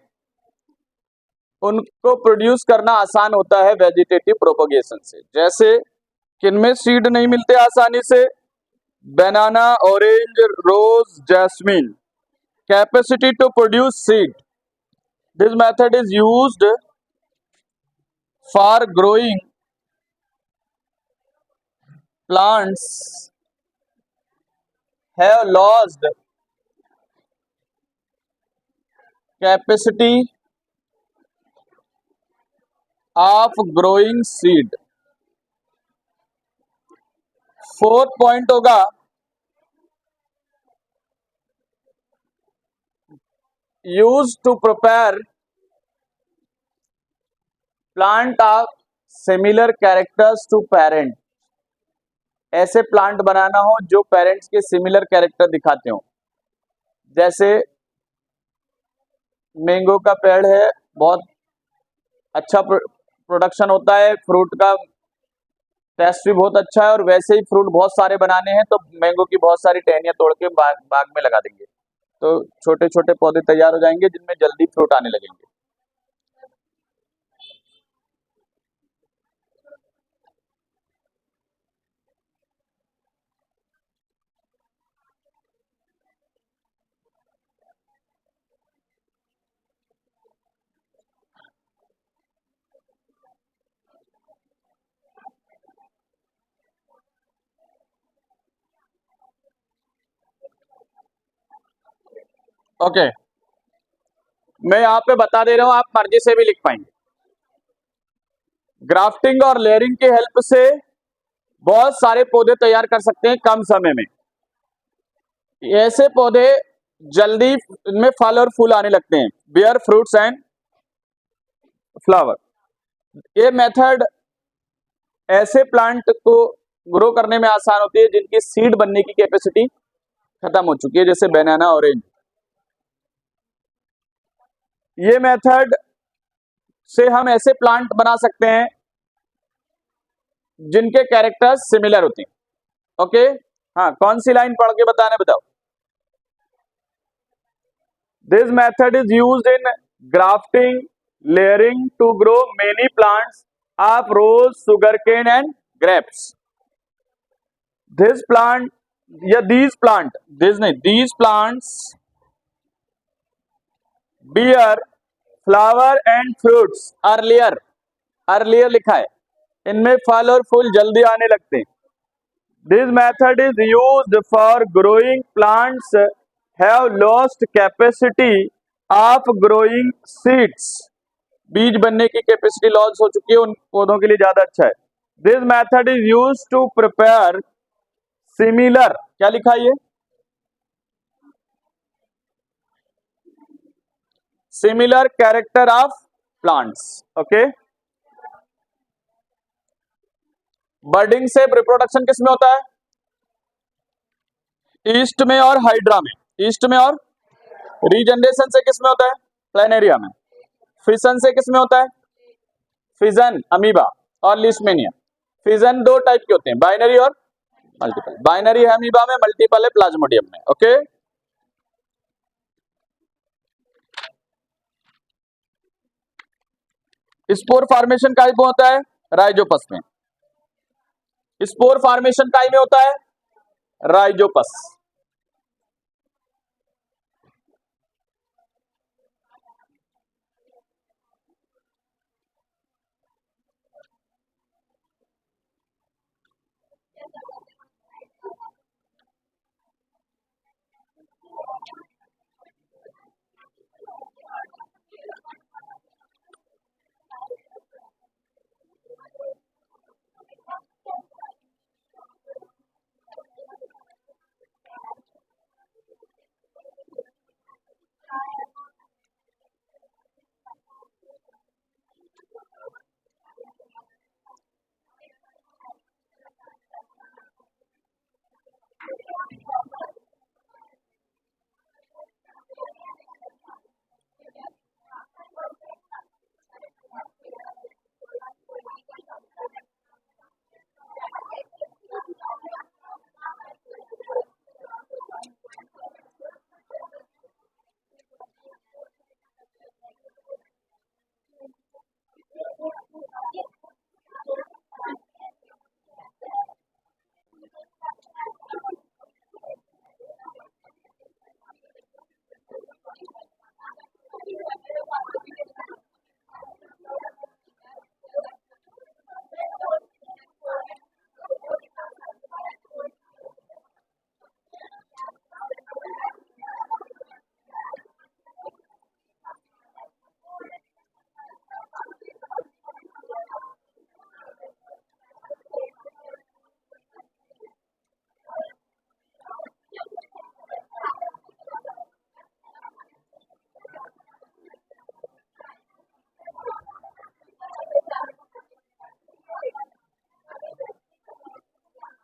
उनको प्रोड्यूस करना आसान होता है वेजिटेटिव प्रोपगेशन से। जैसे किनमें सीड नहीं मिलते आसानी से? Banana, orange, rose, jasmine. Capacity to produce seed, this method is used for growing plants have lost capacity of growing seed। Fourth point होगा use to prepare plant of similar characters to parent. ऐसे प्लांट बनाना हो जो पेरेंट्स के सिमिलर कैरेक्टर दिखाते हो। जैसे मैंगो का पेड़ है, बहुत अच्छा प्रोडक्शन होता है, फ्रूट का टेस्ट भी बहुत अच्छा है, और वैसे ही फ्रूट बहुत सारे बनाने हैं तो मैंगो की बहुत सारी टहनियां तोड़ के बाग में लगा देंगे, तो छोटे छोटे पौधे तैयार हो जाएंगे जिनमें जल्दी फ्रूट आने लगेंगे। ओके, मैं यहाँ पे बता दे रहा हूं, आप मर्जी से भी लिख पाएंगे। ग्राफ्टिंग और लेयरिंग की हेल्प से बहुत सारे पौधे तैयार कर सकते हैं कम समय में। ऐसे पौधे जल्दी इनमें फल और फूल आने लगते हैं, बेयर फ्रूट्स एंड फ्लावर। ये मेथड ऐसे प्लांट को ग्रो करने में आसान होती है जिनकी सीड बनने की कैपेसिटी खत्म हो चुकी है, जैसे बनाना, ऑरेंज। ये मेथड से हम ऐसे प्लांट बना सकते हैं जिनके कैरेक्टर्स सिमिलर होते हैं। ओके, हाँ, कौन सी लाइन पढ़ के बताने, बताओ। This method is used in grafting, layering to grow many plants of rose, sugarcane and grapes. This plant या दीज प्लांट, दिस नहीं, these plants bear flower and fruits earlier. Earlier लिखा है, इनमें फल और फूल जल्दी आने लगते हैं। This method is used for growing plants have lost capacity of growing seeds. बीज बनने की कैपेसिटी लॉस हो चुकी है, उन पौधों के लिए ज्यादा अच्छा है। This method is used to prepare similar, क्या लिखा है ये, similar character of plants. Okay, budding से रिप्रोडक्शन किसमें होता है? ईस्ट में और हाइड्रा में। ईस्ट में, और रीजनरेशन से किसमें होता है? प्लेनेरिया में। फिशन से किसमें होता है? फिजन, अमीबा और लिस्मेनिया। फिजन दो टाइप के होते हैं, बाइनरी और मल्टीपल। बाइनरी है अमीबा में, मल्टीपल है प्लाज्मोडियम में। ओके, स्पोर फॉर्मेशन काय में होता है? राइजोपस में। स्पोर फॉर्मेशन काय में होता है? राइजोपस।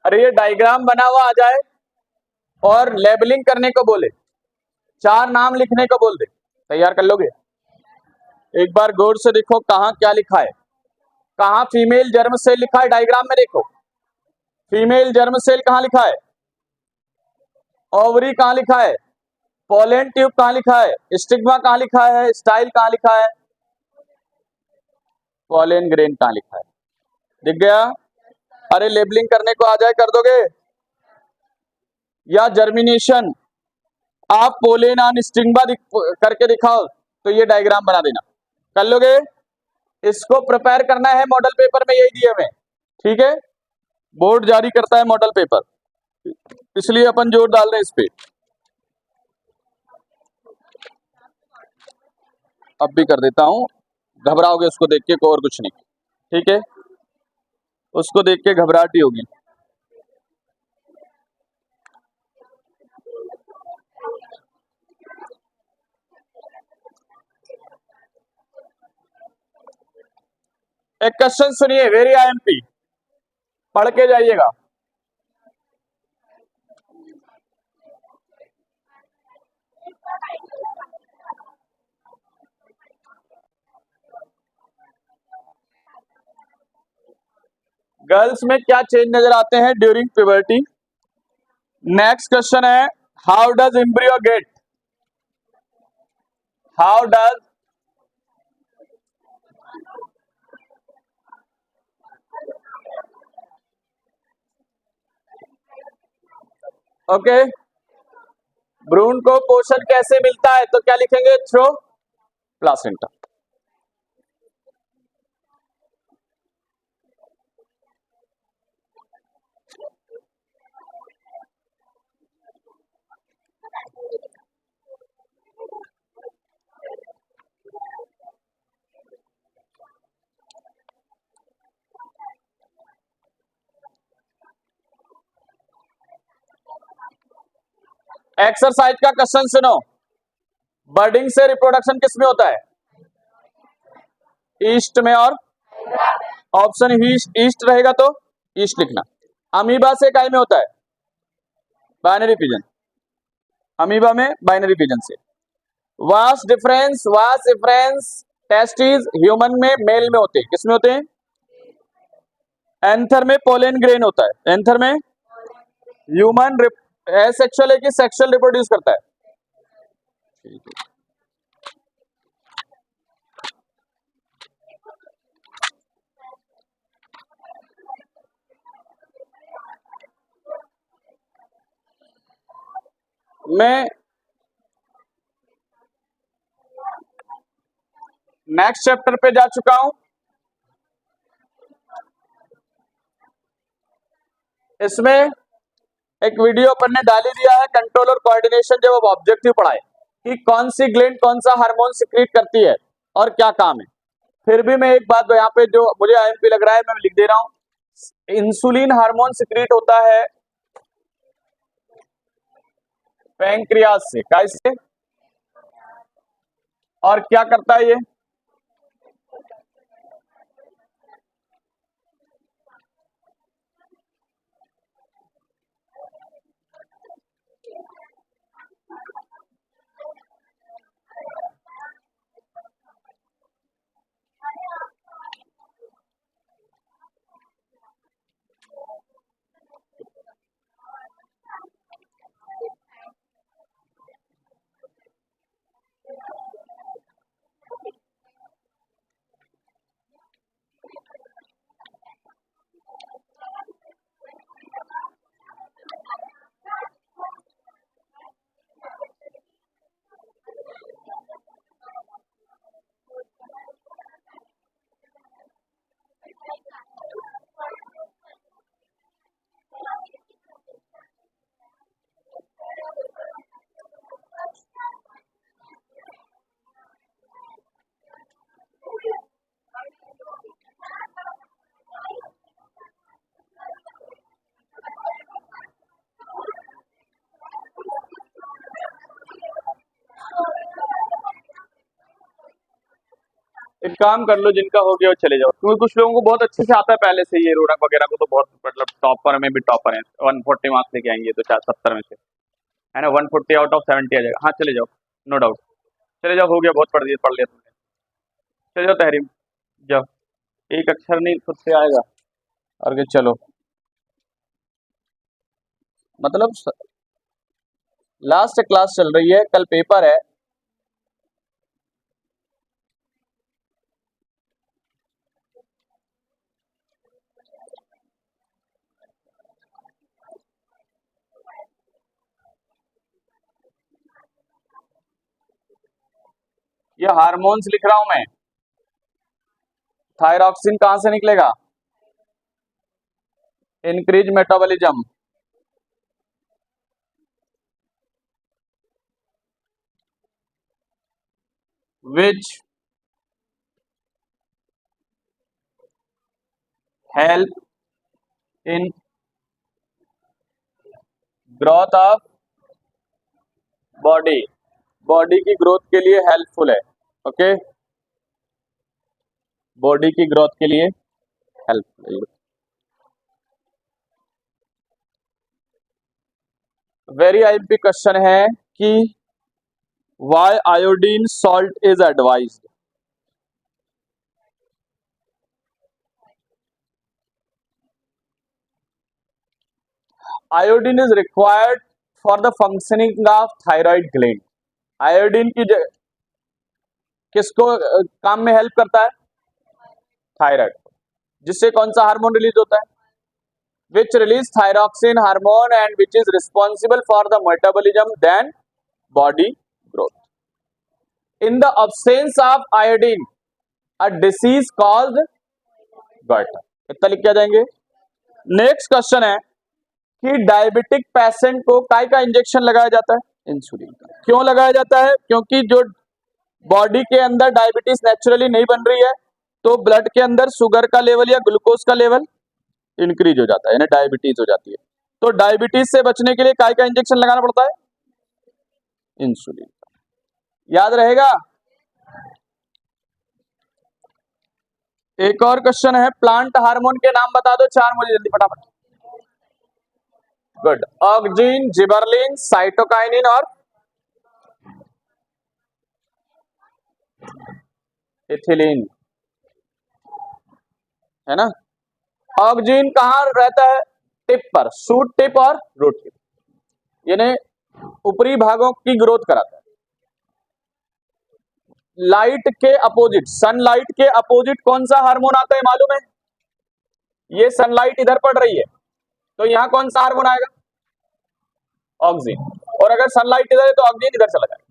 अरे ये डायग्राम बना हुआ आ जाए और लेबलिंग करने को बोले, 4 नाम लिखने को बोल दे, तैयार कर लोगे? एक बार गौर से देखो कहाँ क्या लिखा है, कहाँ फीमेल जर्म सेल लिखा है, डायग्राम में देखो फीमेल जर्म सेल कहाँ लिखा है, ओवरी कहाँ लिखा है, पोलन ट्यूब कहाँ लिखा है, स्टिग्मा कहाँ लिखा है, स्टाइल कहाँ लिखा है, पोलन ग्रेन कहाँ लिखा है, दिख गया? अरे लेबलिंग करने को आ जाए कर दोगे? या जर्मिनेशन आप पोलेन ऑन स्टिग्मा करके दिखाओ तो ये डायग्राम बना देना, कर लोगे? इसको प्रिपेयर करना है मॉडल पेपर में, यही दिए हुए, ठीक है? बोर्ड जारी करता है मॉडल पेपर, इसलिए अपन जोर डाल रहे हैं इस पे। अब भी कर देता हूं, घबराओगे उसको देख के को और कुछ नहीं, ठीक है? उसको देख के घबराहट ही होगी। एक क्वेश्चन सुनिए, वेरी आईएमपी, पढ़ के जाइएगा। गर्ल्स में क्या चेंज नजर आते हैं ड्यूरिंग प्यूबर्टी? नेक्स्ट क्वेश्चन है, how does embryo get, how does, okay, भ्रूण को पोषण कैसे मिलता है तो क्या लिखेंगे? Through placenta. एक्सरसाइज का क्वेश्चन सुनो, बर्डिंग से रिप्रोडक्शन किस में होता है? ईस्ट में, और ऑप्शन ईस्ट रहेगा तो ईस्ट लिखना। अमीबा से काय में होता है? बाइनरी पिजन, अमीबा में बाइनरी पिजन से। वास डिफरेंस टेस्टिस ह्यूमन में मेल में होते हैं, किस में होते हैं? एंथर में पोलन ग्रेन होता है, एंथर में ह्यूमन एसेक्सुअल है कि सेक्सुअल रिप्रोड्यूस करता है? ठीक है। मैं नेक्स्ट चैप्टर पे जा चुका हूं, इसमें एक वीडियो अपन ने डाली दिया है, कंट्रोल और कोऑर्डिनेशन, जब अब ऑब्जेक्टिव पढ़ाए कि कौन सी ग्लैंड कौन सा हार्मोन सिक्रीट करती है और क्या काम है। फिर भी मैं एक बात यहाँ पे जो मुझे आईएमपी लग रहा है मैं लिख दे रहा हूं, इंसुलिन हार्मोन सिक्रीट होता है पैंक्रियास से, कैसे और क्या करता है ये? काम कर लो, जिनका हो गया वो चले जाओ, क्योंकि कुछ लोगों को बहुत अच्छे से आता है पहले से, ये रोनक वगैरह को तो बहुत मतलब टॉपर में भी टॉपर है, 140 मार्क्स लेके आएंगे तो 70 में से, है ना, 140 आउट ऑफ 70 आ जाएगा। हाँ चले जाओ, नो डाउट, चले जाओ, हो गया, बहुत पढ़ लिया तुमने, चले जाओ तहरीम, जाओ, एक अक्षर नहीं खुद से आएगा, और चलो, मतलब लास्ट क्लास चल रही है, कल पेपर है। ये हार्मोन्स लिख रहा हूं मैं, थायरॉक्सिन कहां से निकलेगा, increase metabolism, which help in growth of body, body की ग्रोथ के लिए हेल्पफुल है, ओके, बॉडी की ग्रोथ के लिए हेल्पफुल है। वेरी आईएमपी क्वेश्चन है कि why iodine salt is advised, iodine is required for the functioning of thyroid gland, iodine की किसको काम में हेल्प करता है, थायराइड, जिससे कौन सा हार्मोन रिलीज होता है, which release thyroxine hormone and which is responsible for the metabolism then body growth, in the absence of iodine a disease called goitre, इतना लिख के आ जाएंगे। नेक्स्ट क्वेश्चन है कि डायबिटिक पेशेंट को काय का इंजेक्शन लगाया जाता है, इंसुलिन का, क्यों लगाया जाता है, क्योंकि जो बॉडी के अंदर डायबिटीज नेचुरली नहीं बन रही है, तो ब्लड के अंदर शुगर का लेवल या ग्लूकोज का लेवल इंक्रीज हो जाता है, यानी डायबिटीज हो जाती है, तो डायबिटीज से बचने के लिए काय का इंजेक्शन लगाना पड़ता है, इंसुलिन का, याद रहेगा। एक और क्वेश्चन है, प्लांट हार्मोन के नाम बता दो, 4 मुझे जल्दी फटाफट, गुड, ऑक्जिन, जिबरलिन, साइटोकाइनिन और इथिलीन, है ना। ऑक्जिन कहाँ रहता है, टिप पर, शूट टिप और रूट टिप, यानी ऊपरी भागों की ग्रोथ कराता है। लाइट के अपोजिट, सनलाइट के अपोजिट कौन सा हार्मोन आता है मालूम है, ये सनलाइट इधर पड़ रही है, तो यहां कौन सा हार्मोन आएगा, ऑक्सीजन, और अगर सनलाइट इधर है तो ऑक्सीजन इधर चला जाएगा।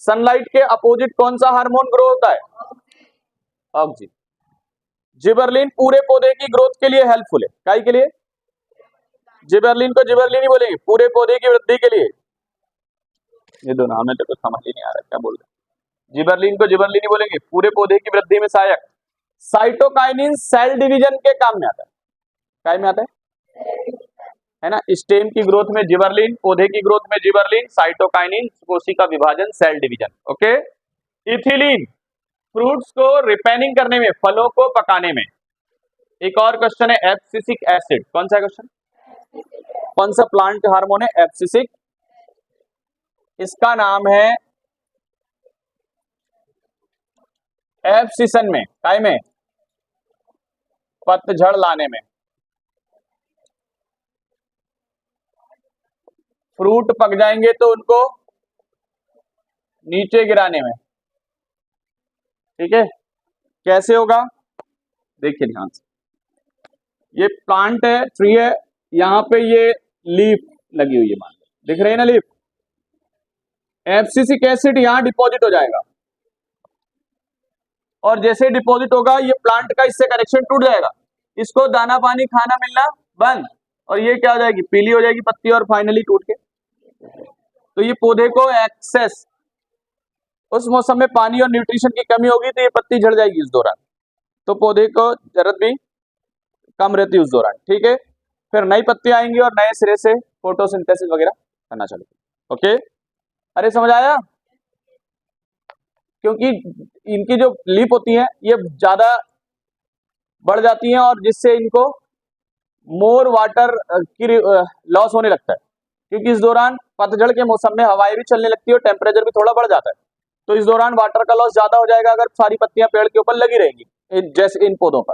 सनलाइट के अपोजिट कौन सा हार्मोन ग्रो होता है, ऑक्सीजन। जिबरलिन पूरे पौधे की ग्रोथ के लिए हेल्पफुल है, काय के लिए, जिबरलिन को जिबरलिन ही बोलेंगे, पूरे पौधे की वृद्धि के लिए, ये दो नाम है तो कुछ समझ ही नहीं आ रहा क्या बोल रहे, जिबरलिन को जिबरलिन ही बोलेंगे, पूरे पौधे की वृद्धि में सहायक। साइटोकाइनिन सेल डिवीजन के काम में आता है, काय में आता है ना, स्टेम की ग्रोथ में जिबरलिन, पौधे की ग्रोथ में जिबरलिन, साइटोकाइनिन कोशिका विभाजन cell division, okay. Ethylene fruits को रिपेनिंग करने में, फलों को पकाने में। एक और क्वेश्चन है, एब्सिसिक एसिड, कौन सा क्वेश्चन, कौन सा प्लांट हार्मोन है, एब्सिसिक, इसका नाम है एब्सिसन में, काय में, पतझड़ लाने में, फ्रूट पक जाएंगे तो उनको नीचे गिराने में, ठीक है, कैसे होगा, देखिए ध्यान से, ये प्लांट है, ट्री है, यहां पे ये लीफ लगी हुई है, मान लो दिख रही है ना लीफ, एब्सिसिक एसिड यहां डिपॉजिट हो जाएगा, और जैसे डिपॉजिट होगा ये प्लांट का इससे कनेक्शन टूट जाएगा, इसको दाना पानी खाना मिलना बंद, और ये क्या हो जाएगी, पीली हो जाएगी पत्ती, और फाइनली टूट के, तो ये पौधे को एक्सेस, उस मौसम में पानी और न्यूट्रिशन की कमी होगी तो ये पत्ती झड़ जाएगी इस दौरान, तो पौधे को जरूरत भी कम रहती है उस दौरान, ठीक है, फिर नई पत्ती आएंगी और नए सिरे से फोटोसिंथेसिस वगैरह करना चालू, ओके, अरे समझ आया। क्योंकि इनकी जो लीफ होती है ये ज्यादा बढ़ जाती हैं और जिससे इनको मोर वाटर की लॉस होने लगता है, क्योंकि इस दौरान पतझड़ के मौसम में हवाएं भी चलने लगती है और टेम्परेचर भी थोड़ा बढ़ जाता है। तो इस दौरान वाटर का लॉस ज्यादा हो जाएगा अगर सारी पत्तियां पेड़ के ऊपर लगी रहेंगी जैसे इन पौधों पर।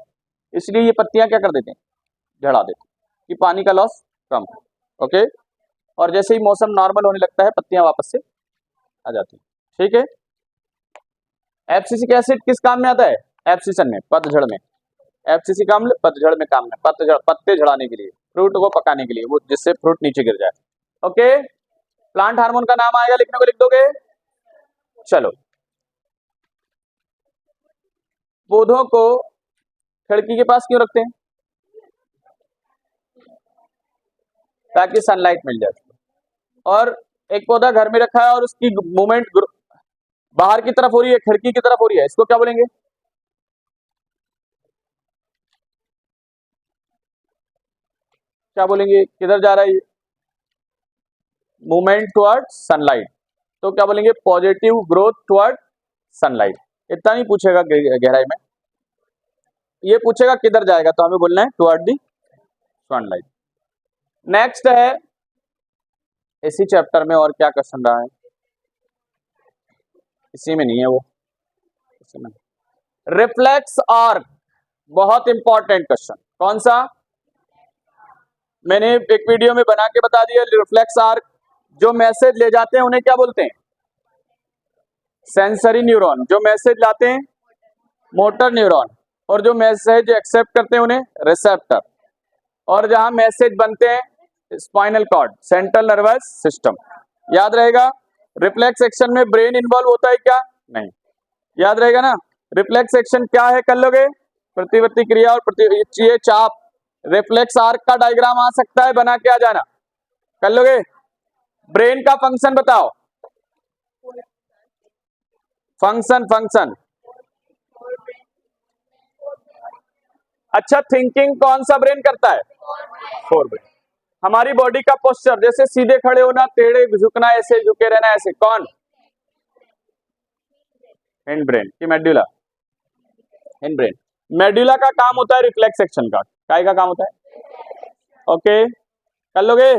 इसलिए ये पत्तियां क्या कर देते हैं, झड़ा देते हैं कि पानी का लॉस कम हो। ओके, और जैसे ही मौसम नॉर्मल होने लगता है पत्तियां वापस से आ जाती है। ठीक है, एब्सिसिक एसिड किस काम में आता है, एब्सिसन में, पतझड़ में। एब्सिसिक अम्ल पतझड़ में काम में, पत्ते झड़ाने के लिए, फ्रूट को पकाने के लिए, वो जिससे फ्रूट नीचे गिर जाए। ओके, प्लांट हार्मोन का नाम आएगा, लिखने को लिख दोगे। चलो, पौधों को खिड़की के पास क्यों रखते हैं, ताकि सनलाइट मिल जाए। और एक पौधा घर में रखा है और उसकी मूवमेंट बाहर की तरफ हो रही है, खिड़की की तरफ हो रही है, इसको क्या बोलेंगे, क्या बोलेंगे, किधर जा रहा है ये, मूवमेंट टुवर्ड सनलाइट, तो क्या बोलेंगे, पॉजिटिव ग्रोथ टुवर्ड सनलाइट। इतना नहीं पूछेगा गहराई में, ये पूछेगा किधर जाएगा, तो हमें बोलना है टुवर्ड दी सनलाइट। नेक्स्ट है, इसी चैप्टर में और क्या क्वेश्चन रहा है, इसी में नहीं है वो, इसी में रिफ्लेक्स आर्क, बहुत इंपॉर्टेंट क्वेश्चन। कौन सा, मैंने एक वीडियो में बना के बता दिया। रिफ्लेक्स आर्क जो मैसेज ले जाते हैं उन्हें क्या बोलते हैं, सेंसरी न्यूरॉन, जो मैसेज लाते हैं मोटर न्यूरॉन, और जो मैसेज एक्सेप्ट करते हैं उन्हें रिसेप्टर, और जहां मैसेज बनते हैं spinal cord, central nervous system. याद रहेगा, रिफ्लेक्स एक्शन में ब्रेन इन्वॉल्व होता है क्या, नहीं, याद रहेगा ना। रिफ्लेक्स एक्शन क्या है, कर लोगे, प्रतिवर्ती क्रिया और ये चाप, रिफ्लेक्स आर्क का डायग्राम आ सकता है, बना के आ जाना, कर लोगे। ब्रेन का फंक्शन बताओ, फंक्शन अच्छा, थिंकिंग कौन सा ब्रेन करता है, फोर ब्रेन। हमारी बॉडी का पोस्चर, जैसे सीधे खड़े होना, टेढ़े झुकना, ऐसे झुके रहना, ऐसे, कौन, हिंड ब्रेन की मेडुला, हिंड ब्रेन। मेडुला का काम होता है रिफ्लेक्स एक्शन का, काय का काम होता है। ओके, कर लोगे,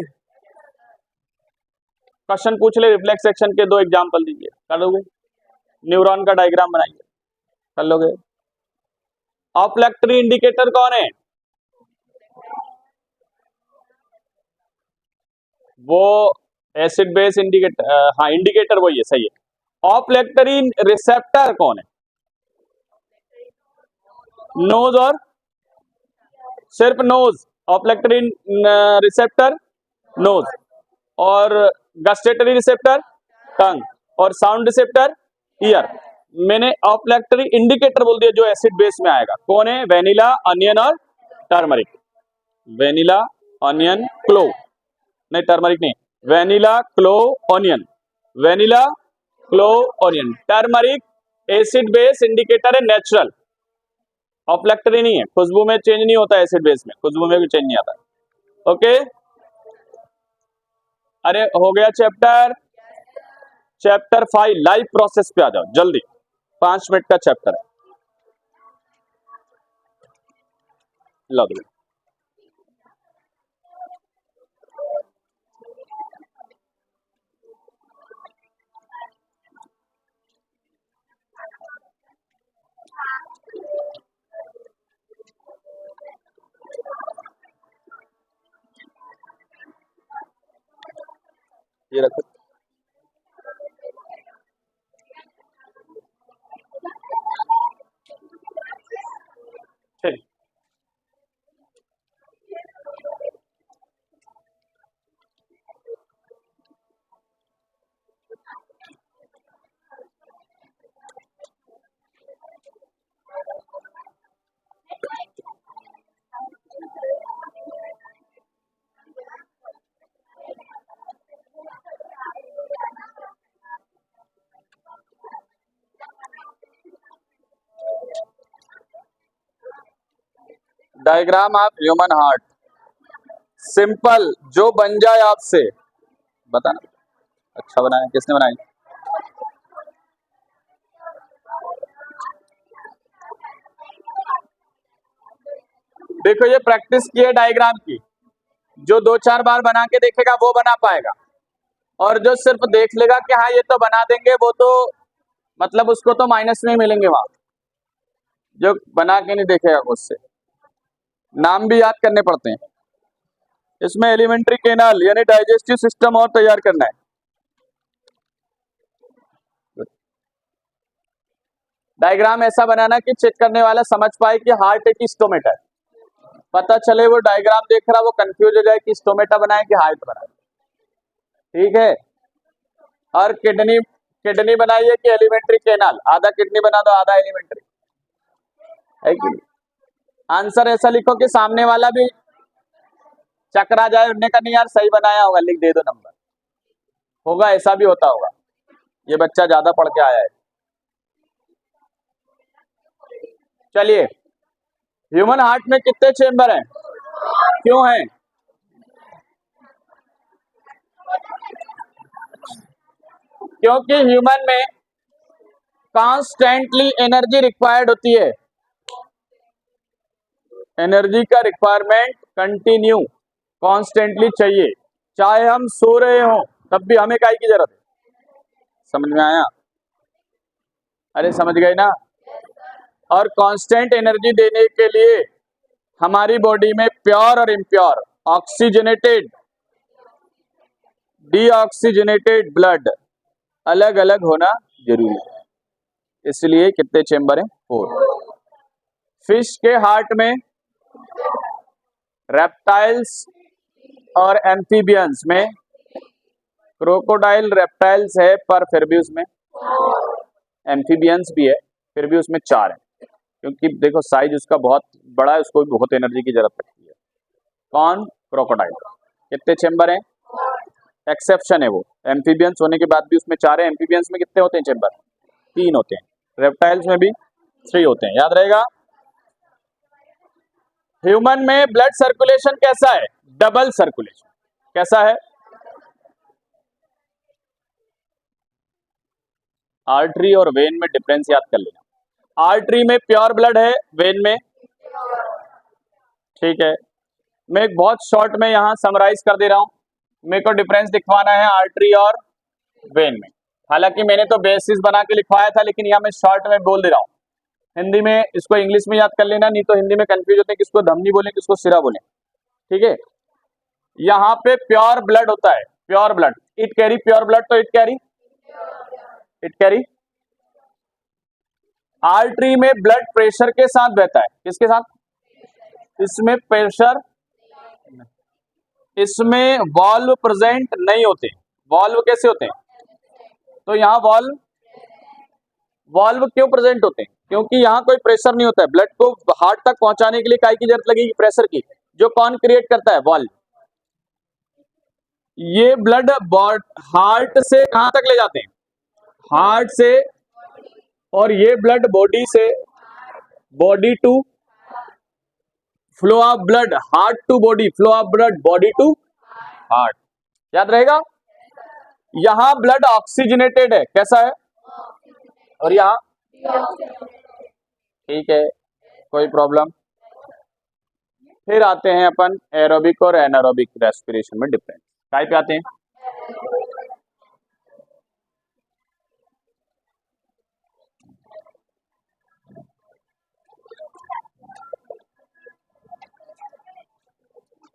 क्वेश्चन पूछ ले रिफ्लेक्स एक्शन के, दो एग्जांपल दीजिए, कर लोगे। न्यूरॉन का डायग्राम बनाइए, कर लोगे। ऑप्लेक्टरी इंडिकेटर कौन है, वो एसिड बेस इंडिकेटर, हाँ इंडिकेटर वही है, सही है। ऑप्लेक्टरी रिसेप्टर कौन है, नोज और सिर्फ नोज, ऑप्लेक्टरी रिसेप्टर नोज, और गस्टेटरी रिसेप्टर टंग, और साउंड रिसेप्टर ईयर। मैंने ऑप्लेक्टरी इंडिकेटर बोल दिया, जो एसिड बेस में आएगा, कौन है, वेनिला, अनियन और टर्मरिक, वेनिला, अनियन, क्लोव, नहीं टर्मरिक नहीं, vanilla, clove, onion, vanilla, clove, onion. Turmeric acid base indicator है, नेचुरल, ऑप्लेक्टरी नहीं है, खुशबू में चेंज नहीं होता है, एसिड बेस में खुशबू में भी चेंज नहीं आता। ओके, अरे हो गया चैप्टर, चैप्टर 5 लाइफ प्रोसेस पे आ जाओ जल्दी, 5 मिनट का चैप्टर है, लो दो। ये रखो, ठीक, diagram of human heart, simple, जो बन जाए आपसे बताना। अच्छा बनाया, किसने बनाई, देखो ये प्रैक्टिस की है डायग्राम की, जो 2-4 बार बना के देखेगा वो बना पाएगा, और जो सिर्फ देख लेगा कि हाँ ये तो बना देंगे, वो तो मतलब उसको तो माइनस में ही मिलेंगे वहां, जो बना के नहीं देखेगा खुद से। नाम भी याद करने पड़ते हैं। इसमें एलिमेंट्री कैनाल यानी डाइजेस्टिव सिस्टम और तैयार करना है। डायग्राम ऐसा बनाना कि चेक करने वाला समझ पाए कि हार्ट है कि स्टोमेटा है, पता चले वो डायग्राम देख रहा वो कंफ्यूज हो जाए कि स्टोमेटा बनाए कि हार्ट बनाए। ठीक है, और किडनी किडनी बनाइए कि एलिमेंट्री कैनाल, आधा किडनी बना दो आधा एलिमेंट्री है कि नहीं? आंसर ऐसा लिखो कि सामने वाला भी चकरा जाए, उन्होंने कहा नहीं यार सही बनाया होगा, लिख दे दो नंबर, होगा ऐसा भी होता होगा, ये बच्चा ज्यादा पढ़ के आया है। चलिए, ह्यूमन हार्ट में कितने चेंबर हैं, क्यों हैं? क्योंकि ह्यूमन में कॉन्स्टेंटली एनर्जी रिक्वायर्ड होती है, एनर्जी का रिक्वायरमेंट कंटिन्यू कॉन्स्टेंटली चाहिए, चाहे हम सो रहे हो तब भी हमें काय की जरूरत है। समझ में आया? अरे समझ गए ना? और कांस्टेंट एनर्जी देने के लिए हमारी बॉडी में प्योर और इम्प्योर, ऑक्सीजनेटेड, डीऑक्सीजनेटेड ब्लड अलग अलग होना जरूरी है। इसलिए कितने चेंबर हैं? 4। फिश के हार्ट में, रेप्टाइल्स और एम्फीबियंस में, क्रोकोडाइल रेप्टाइल्स है पर फिर भी उसमें, एम्फीबियंस भी है फिर भी उसमें 4 है, क्योंकि देखो साइज उसका बहुत बड़ा है, उसको भी बहुत एनर्जी की जरूरत पड़ती है। कौन? क्रोकोडाइल। कितने चेंबर हैं? एक्सेप्शन है वो, एम्फीबियंस होने के बाद भी उसमें 4 है। एम्फीबियंस में कितने होते हैं चेंबर? 3 होते हैं। रेप्टाइल्स में भी 3 होते हैं, याद रहेगा। ह्यूमन में ब्लड सर्कुलेशन कैसा है? Double circulation. कैसा है? आर्टरी और वेन में डिफरेंस याद कर लेना। आर्टरी में प्योर ब्लड है, वेन में, ठीक है। मैं एक बहुत शॉर्ट में यहां समराइज कर दे रहा हूं, मेरे को डिफरेंस दिखवाना है आर्टरी और वेन में। हालांकि मैंने तो बेसिस बना के लिखवाया था, लेकिन यहां मैं शॉर्ट में बोल दे रहा हूं। हिंदी में इसको इंग्लिश में याद कर लेना, नहीं तो हिंदी में कंफ्यूज होते हैं किसको धमनी बोले किसको सिरा बोले। ठीक है, यहाँ पे प्योर ब्लड होता है, pure blood, it carry pure blood, तो इट कैरी आर्टरी में ब्लड प्रेशर के साथ बहता है। किसके साथ? इसमें प्रेशर, इसमें वॉल्व प्रेजेंट नहीं होते। वॉल्व कैसे होते हैं? तो यहाँ वॉल्व क्यों प्रेजेंट होते हैं? क्योंकि यहाँ कोई प्रेशर नहीं होता है, ब्लड को हार्ट तक पहुंचाने के लिए काय की जरूरत लगेगी? प्रेशर की, जो कौन क्रिएट करता है? वॉल्व। ये ब्लड हार्ट से कहां तक ले जाते हैं? हार्ट से, और ये ब्लड बॉडी से, body to flow of blood, heart to body, flow of blood body to heart. याद रहेगा? यहां ब्लड ऑक्सीजनेटेड है, कैसा है? और यहां, ठीक है, कोई प्रॉब्लम। फिर आते हैं अपन एरोबिक और एनारोबिक रेस्पिरेशन में डिफरेंस। काय पे आते हैं?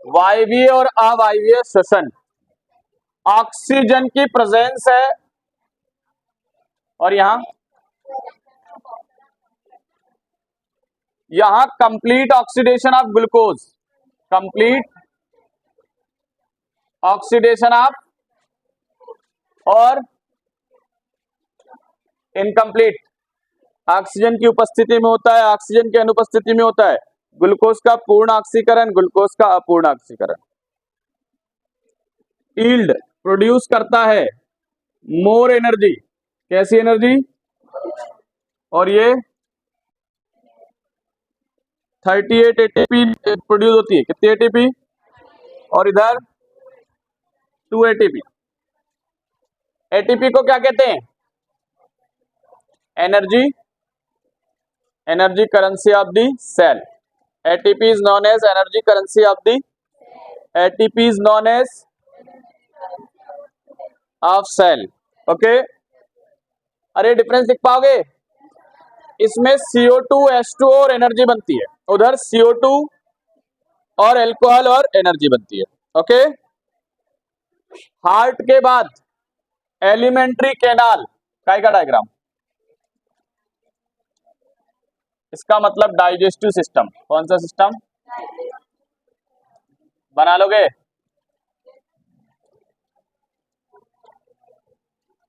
वायवीय और अवायवीय श्वसन। ऑक्सीजन की प्रेजेंस है, और यहां complete oxidation of glucose, complete oxidation of, और इनकम्प्लीट, ऑक्सीजन की उपस्थिति में होता है, ऑक्सीजन की अनुपस्थिति में होता है। ग्लूकोज का पूर्ण ऑक्सीकरण, ग्लूकोज का अपूर्ण ऑक्सीकरण। यील्ड प्रोड्यूस करता है मोर एनर्जी, कैसी एनर्जी? और ये 38 एटीपी प्रोड्यूस होती है। कितनी एटीपी? और इधर 2 एटीपी। एटीपी को क्या कहते हैं? Energy, energy currency of the cell. ATP is known as energy currency of the ATP is known as of cell. Okay, अरे डिफरेंस लिख पाओगे? इसमें CO2 H2 और एनर्जी बनती है, उधर CO2 और एल्कोहल और एनर्जी बनती है. ओके, हार्ट के बाद एलिमेंट्री कैनाल काय का डायग्राम, इसका मतलब डाइजेस्टिव सिस्टम. कौन सा सिस्टम बना लोगे?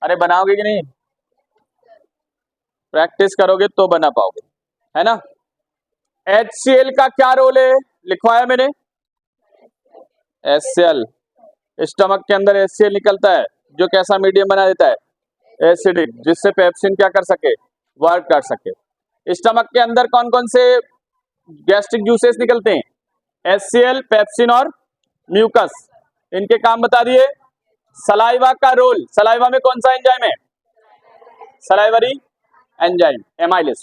अरे बनाओगे कि नहीं? प्रैक्टिस करोगे तो बना पाओगे, है ना. HCl का क्या रोल है, लिखवाया मैंने. HCl, स्टमक के अंदर HCl निकलता है जो कैसा मीडियम बना देता है, एसिडिक, जिससे पेप्सिन क्या कर सके, वर्क कर सके. स्टमक के अंदर कौन कौन से गैस्ट्रिक जूसेस निकलते हैं? HCl, पेप्सिन और म्यूकस. इनके काम बता दिए. सलाइवा का रोल, सलाइवा में कौन सा एंजाइम है? Salivary enzyme, amylase.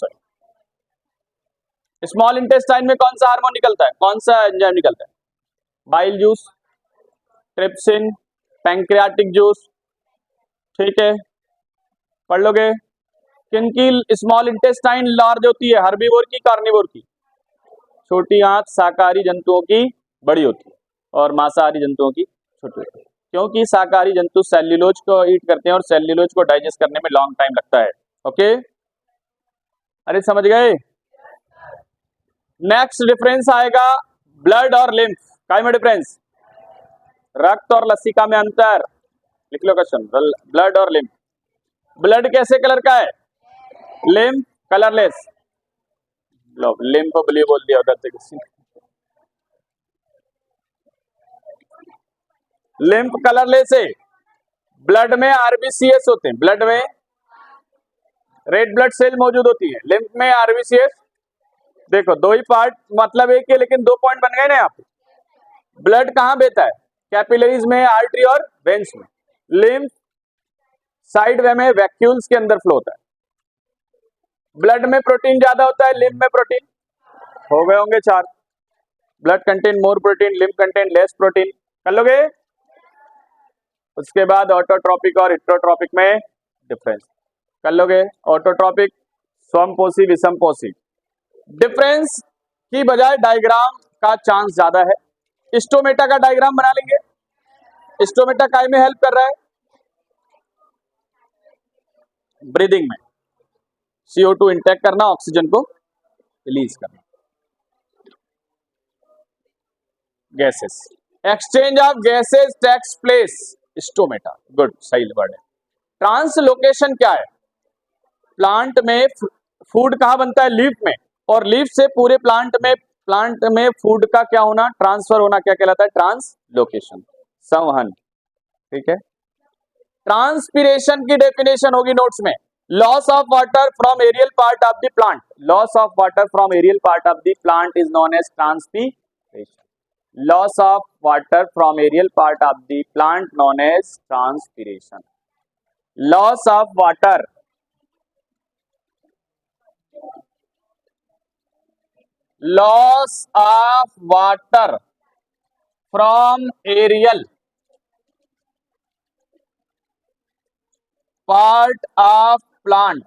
Small intestine में कौन सा हार्मोन निकलता है, कौन सा एंजाइम निकलता है? Bile juice, trypsin, pancreatic juice. ठीक है, पढ़ लोगे. किनकी स्मॉल इंटेस्टाइन लार्ज होती है, हर्बीवोर की, कार्निवोर की? छोटी आंत शाकाहारी जंतुओं की बड़ी होती है और मांसाहारी जंतुओं की छोटी होती है, क्योंकि शाकाहारी जंतु सेल्यूलोज को ईट करते हैं और सेल्यूलोज को डाइजेस्ट करने में लॉन्ग टाइम लगता है. ओके, अरे समझ गए. नेक्स्ट डिफरेंस आएगा ब्लड और लिम्फ. काय में डिफरेंस? रक्त और लसिका में अंतर. लिख लो क्वेश्चन, ब्लड और लिम्फ. ब्लड कैसे कलर का है? Lymph colourless. लो लिम्फ ब्लू बोल दिया उधर से किसी ने. लिम्फ कलरलेस है. ब्लड में आरबीसीएस होते हैं, ब्लड में रेड ब्लड सेल मौजूद होती है, लिम्फ में आरबीसीएस. देखो दो ही पार्ट, मतलब एक है लेकिन दो पॉइंट बन गए ना यहाँ पे. ब्लड कहाँ बहता है? कैपिलरीज में, आर्टरी और वेन्स में. लिम्फ साइड वे में वैक्यूल्स के अंदर फ्लो होता है. ब्लड में प्रोटीन ज्यादा होता है, लिम्फ में प्रोटीन हो गए होंगे 4. Blood contain more protein, lymph contain less protein. कर लोगे. उसके बाद ऑटोट्रॉपिक और हिट्रोट्रॉपिक में डिफरेंस कर लोगे. ऑटोट्रॉपिक स्वयंपोषी, विषमपोषी. डिफरेंस की बजाय डायग्राम का चांस ज्यादा है. स्टोमेटा का डायग्राम बना लेंगे. स्टोमेटा काय में हेल्प कर रहा है? ब्रीदिंग में. CO2 इंटेक करना, ऑक्सीजन को रिलीज करना. Gases, exchange of gases takes place. Stomata, good, सही वर्ड है. ट्रांसलोकेशन क्या है? प्लांट में फूड कहाँ बनता है? लीफ में. और लीफ से पूरे प्लांट में फूड का क्या होना, ट्रांसफर होना, क्या कहलाता है? ट्रांसलोकेशन, संवहन. ठीक है. ट्रांसपीरेशन की डेफिनेशन होगी नोट्स में. Loss of water from aerial part of the plant. Loss of water from aerial part of the plant is known as transpiration. Loss of water from aerial part of the plant known as transpiration. Loss of water, loss of water from aerial part of plant.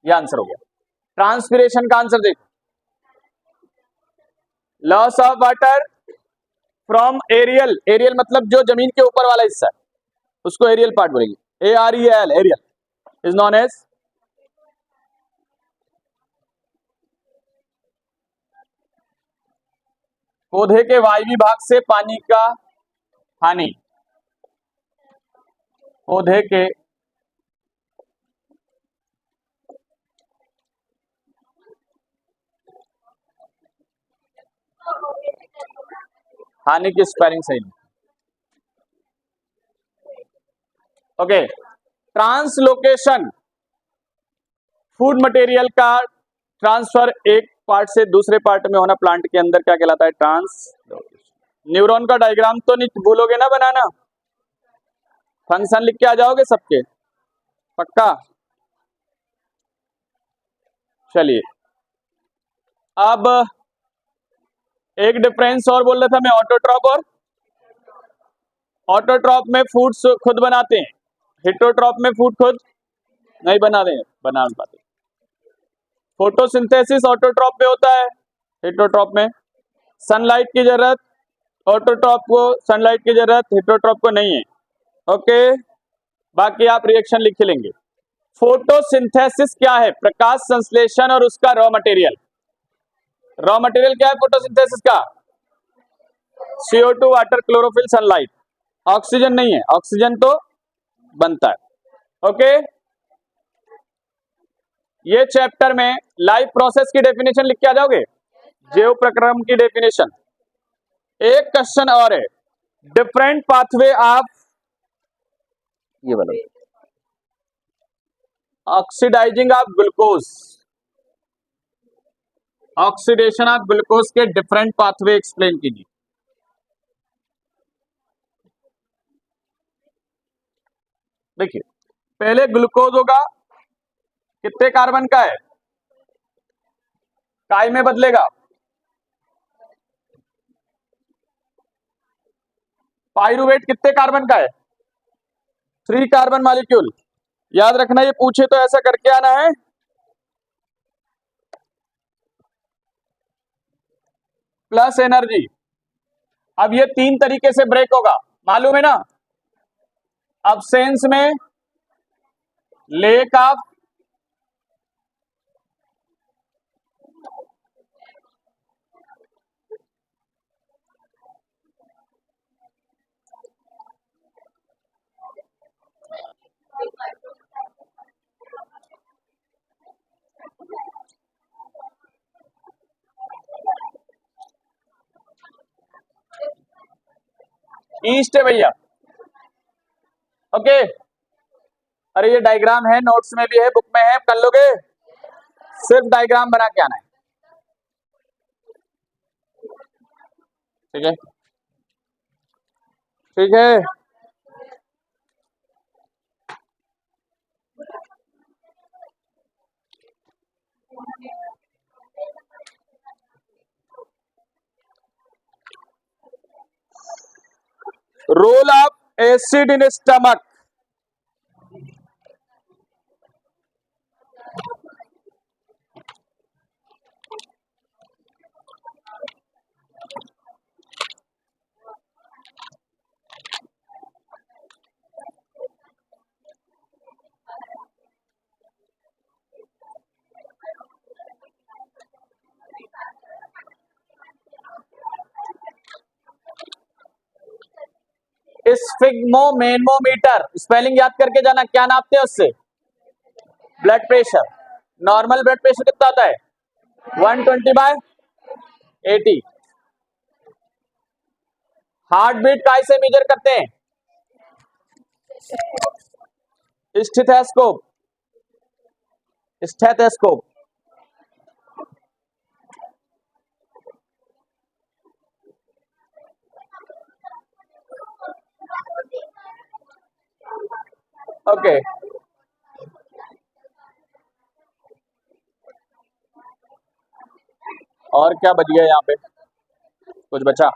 ये आंसर हो गया. ट्रांसपीरेशन का आंसर देखो. Loss of water from aerial, aerial मतलब जो जमीन के ऊपर वाला हिस्सा है उसको एरियल पार्ट बोलेंगे. AREAL, aerial is known as. पौधे के वायवी भाग से पानी का हानि. पौधे के हानि की स्पेलिंग सही. ओके. ट्रांसलोकेशन, फूड मटेरियल का ट्रांसफर एक पार्ट से दूसरे पार्ट में होना प्लांट के अंदर, क्या कहलाता है? ट्रांसलोकेशन. न्यूरॉन का डायग्राम तो नहीं भूलोगे ना बनाना. फंक्शन लिख के आ जाओगे सबके, पक्का? चलिए अब एक डिफरेंस और बोल रहा था मैं, ऑटोट्रॉप और ऑटोट्रॉप में फूड खुद बनाते हैं, हिटोट्रॉप में फूड खुद नहीं बना पाते। फोटोसिंथेसिस ऑटोट्रॉप में होता है, हिटोट्रॉप में सनलाइट की जरूरत, ऑटोट्रॉप को सनलाइट की जरूरत, हिटोट्रॉप को नहीं है। ओके, बाकी आप रिएक्शन लिख लेंगे। फोटोसिंथेसिस क्या है? प्रकाश संश्लेषण और उसका रॉ मटेरियल। रॉ मटेरियल क्या है फोटोसिंथेसिस का? CO2, water, chlorophyll, sunlight. Oxygen नहीं है, ऑक्सीजन तो बनता है। ओके, ये चैप्टर में लाइफ प्रोसेस की डेफिनेशन लिख के आ जाओगे, जैव प्रक्रम की डेफिनेशन। एक क्वेश्चन और है, डिफरेंट पाथवे ऑफ, ये वाला, oxidizing of glucose, oxidation of glucose के डिफरेंट पाथवे एक्सप्लेन कीजिए। देखिए, पहले ग्लूकोज होगा, कितने कार्बन का है? काई में बदलेगा, पाइरुवेट कितने कार्बन का है? 3 कार्बन मॉलिक्यूल। याद रखना, ये पूछे तो ऐसा करके आना है। Plus energy. अब ये 3 तरीके से ब्रेक होगा, मालूम है ना? अब्सेंस में, लेक ऑफ, ईस्ट है भैया। ओके, अरे ये डायग्राम है, नोट्स में भी है, बुक में है, कर लोगे? सिर्फ डायग्राम बना के आना है, ठीक है? ठीक है, role of acid in stomach. Sphygmomanometer, spelling याद करके जाना, क्या नापते हैं उससे? Blood pressure. Normal blood pressure कितना आता है? 120/80। हार्ट बीट कैसे मेजर करते हैं? Stethoscope, stethoscope. ओके, और क्या बच गया यहाँ पे? कुछ बचा?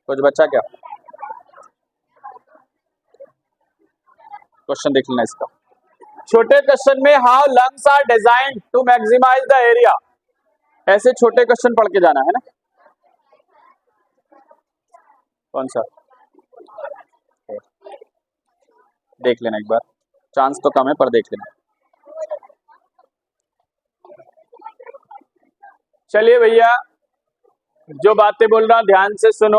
कुछ बचा क्या? क्वेश्चन देख लेना इसका। छोटे क्वेश्चन में how lungs are designed to maximize the area, ऐसे छोटे क्वेश्चन पढ़ के जाना है ना। कौन सा? देख लेना एक बार, चांस तो कम है पर देख लेना। चलिए भैया, जो बातें बोल रहा हूं ध्यान से सुनो,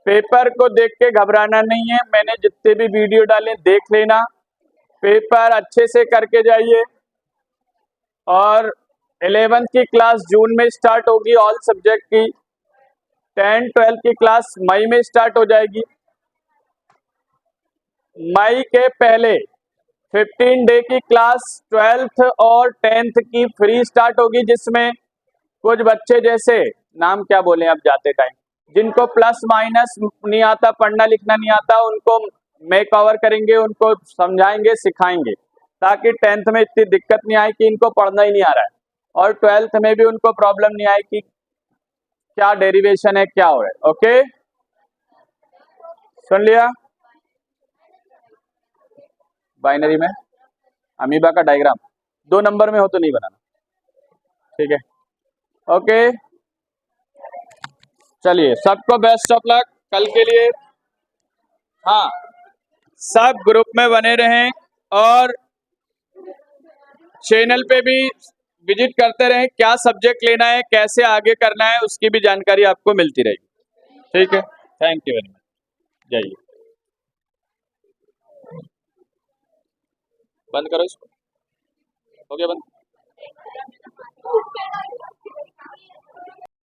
पेपर को देख के घबराना नहीं है। मैंने जितने भी वीडियो डाले देख लेना, पेपर अच्छे से करके जाइए। और 11th की क्लास जून में स्टार्ट होगी, ऑल सब्जेक्ट की। 10, 12 की क्लास मई में स्टार्ट हो जाएगी। मई के पहले 15 डे की क्लास 12th और 10th की फ्री स्टार्ट होगी, जिसमें कुछ बच्चे जैसे, नाम क्या बोले अब जाते टाइम, जिनको प्लस माइनस नहीं आता, पढ़ना लिखना नहीं आता, उनको मैं कवर करेंगे, उनको समझाएंगे, सिखाएंगे, ताकि 10th में इतनी दिक्कत नहीं आए कि इनको पढ़ना ही नहीं आ रहा है, और 12th में भी उनको प्रॉब्लम नहीं आए कि क्या डेरिवेशन है, क्या हो रहा है। ओके, सुन लिया। बाइनरी में अमीबा का डायग्राम 2 नंबर में हो तो नहीं बनाना, ठीक है। ओके, चलिए सबको बेस्ट ऑफ लक कल के लिए। हाँ, सब ग्रुप में बने रहें और चैनल पे भी विजिट करते रहें, क्या सब्जेक्ट लेना है, कैसे आगे करना है, उसकी भी जानकारी आपको मिलती रहेगी, ठीक है। Thank you very much. जाइए, बंद करो इसको, हो गया बंद।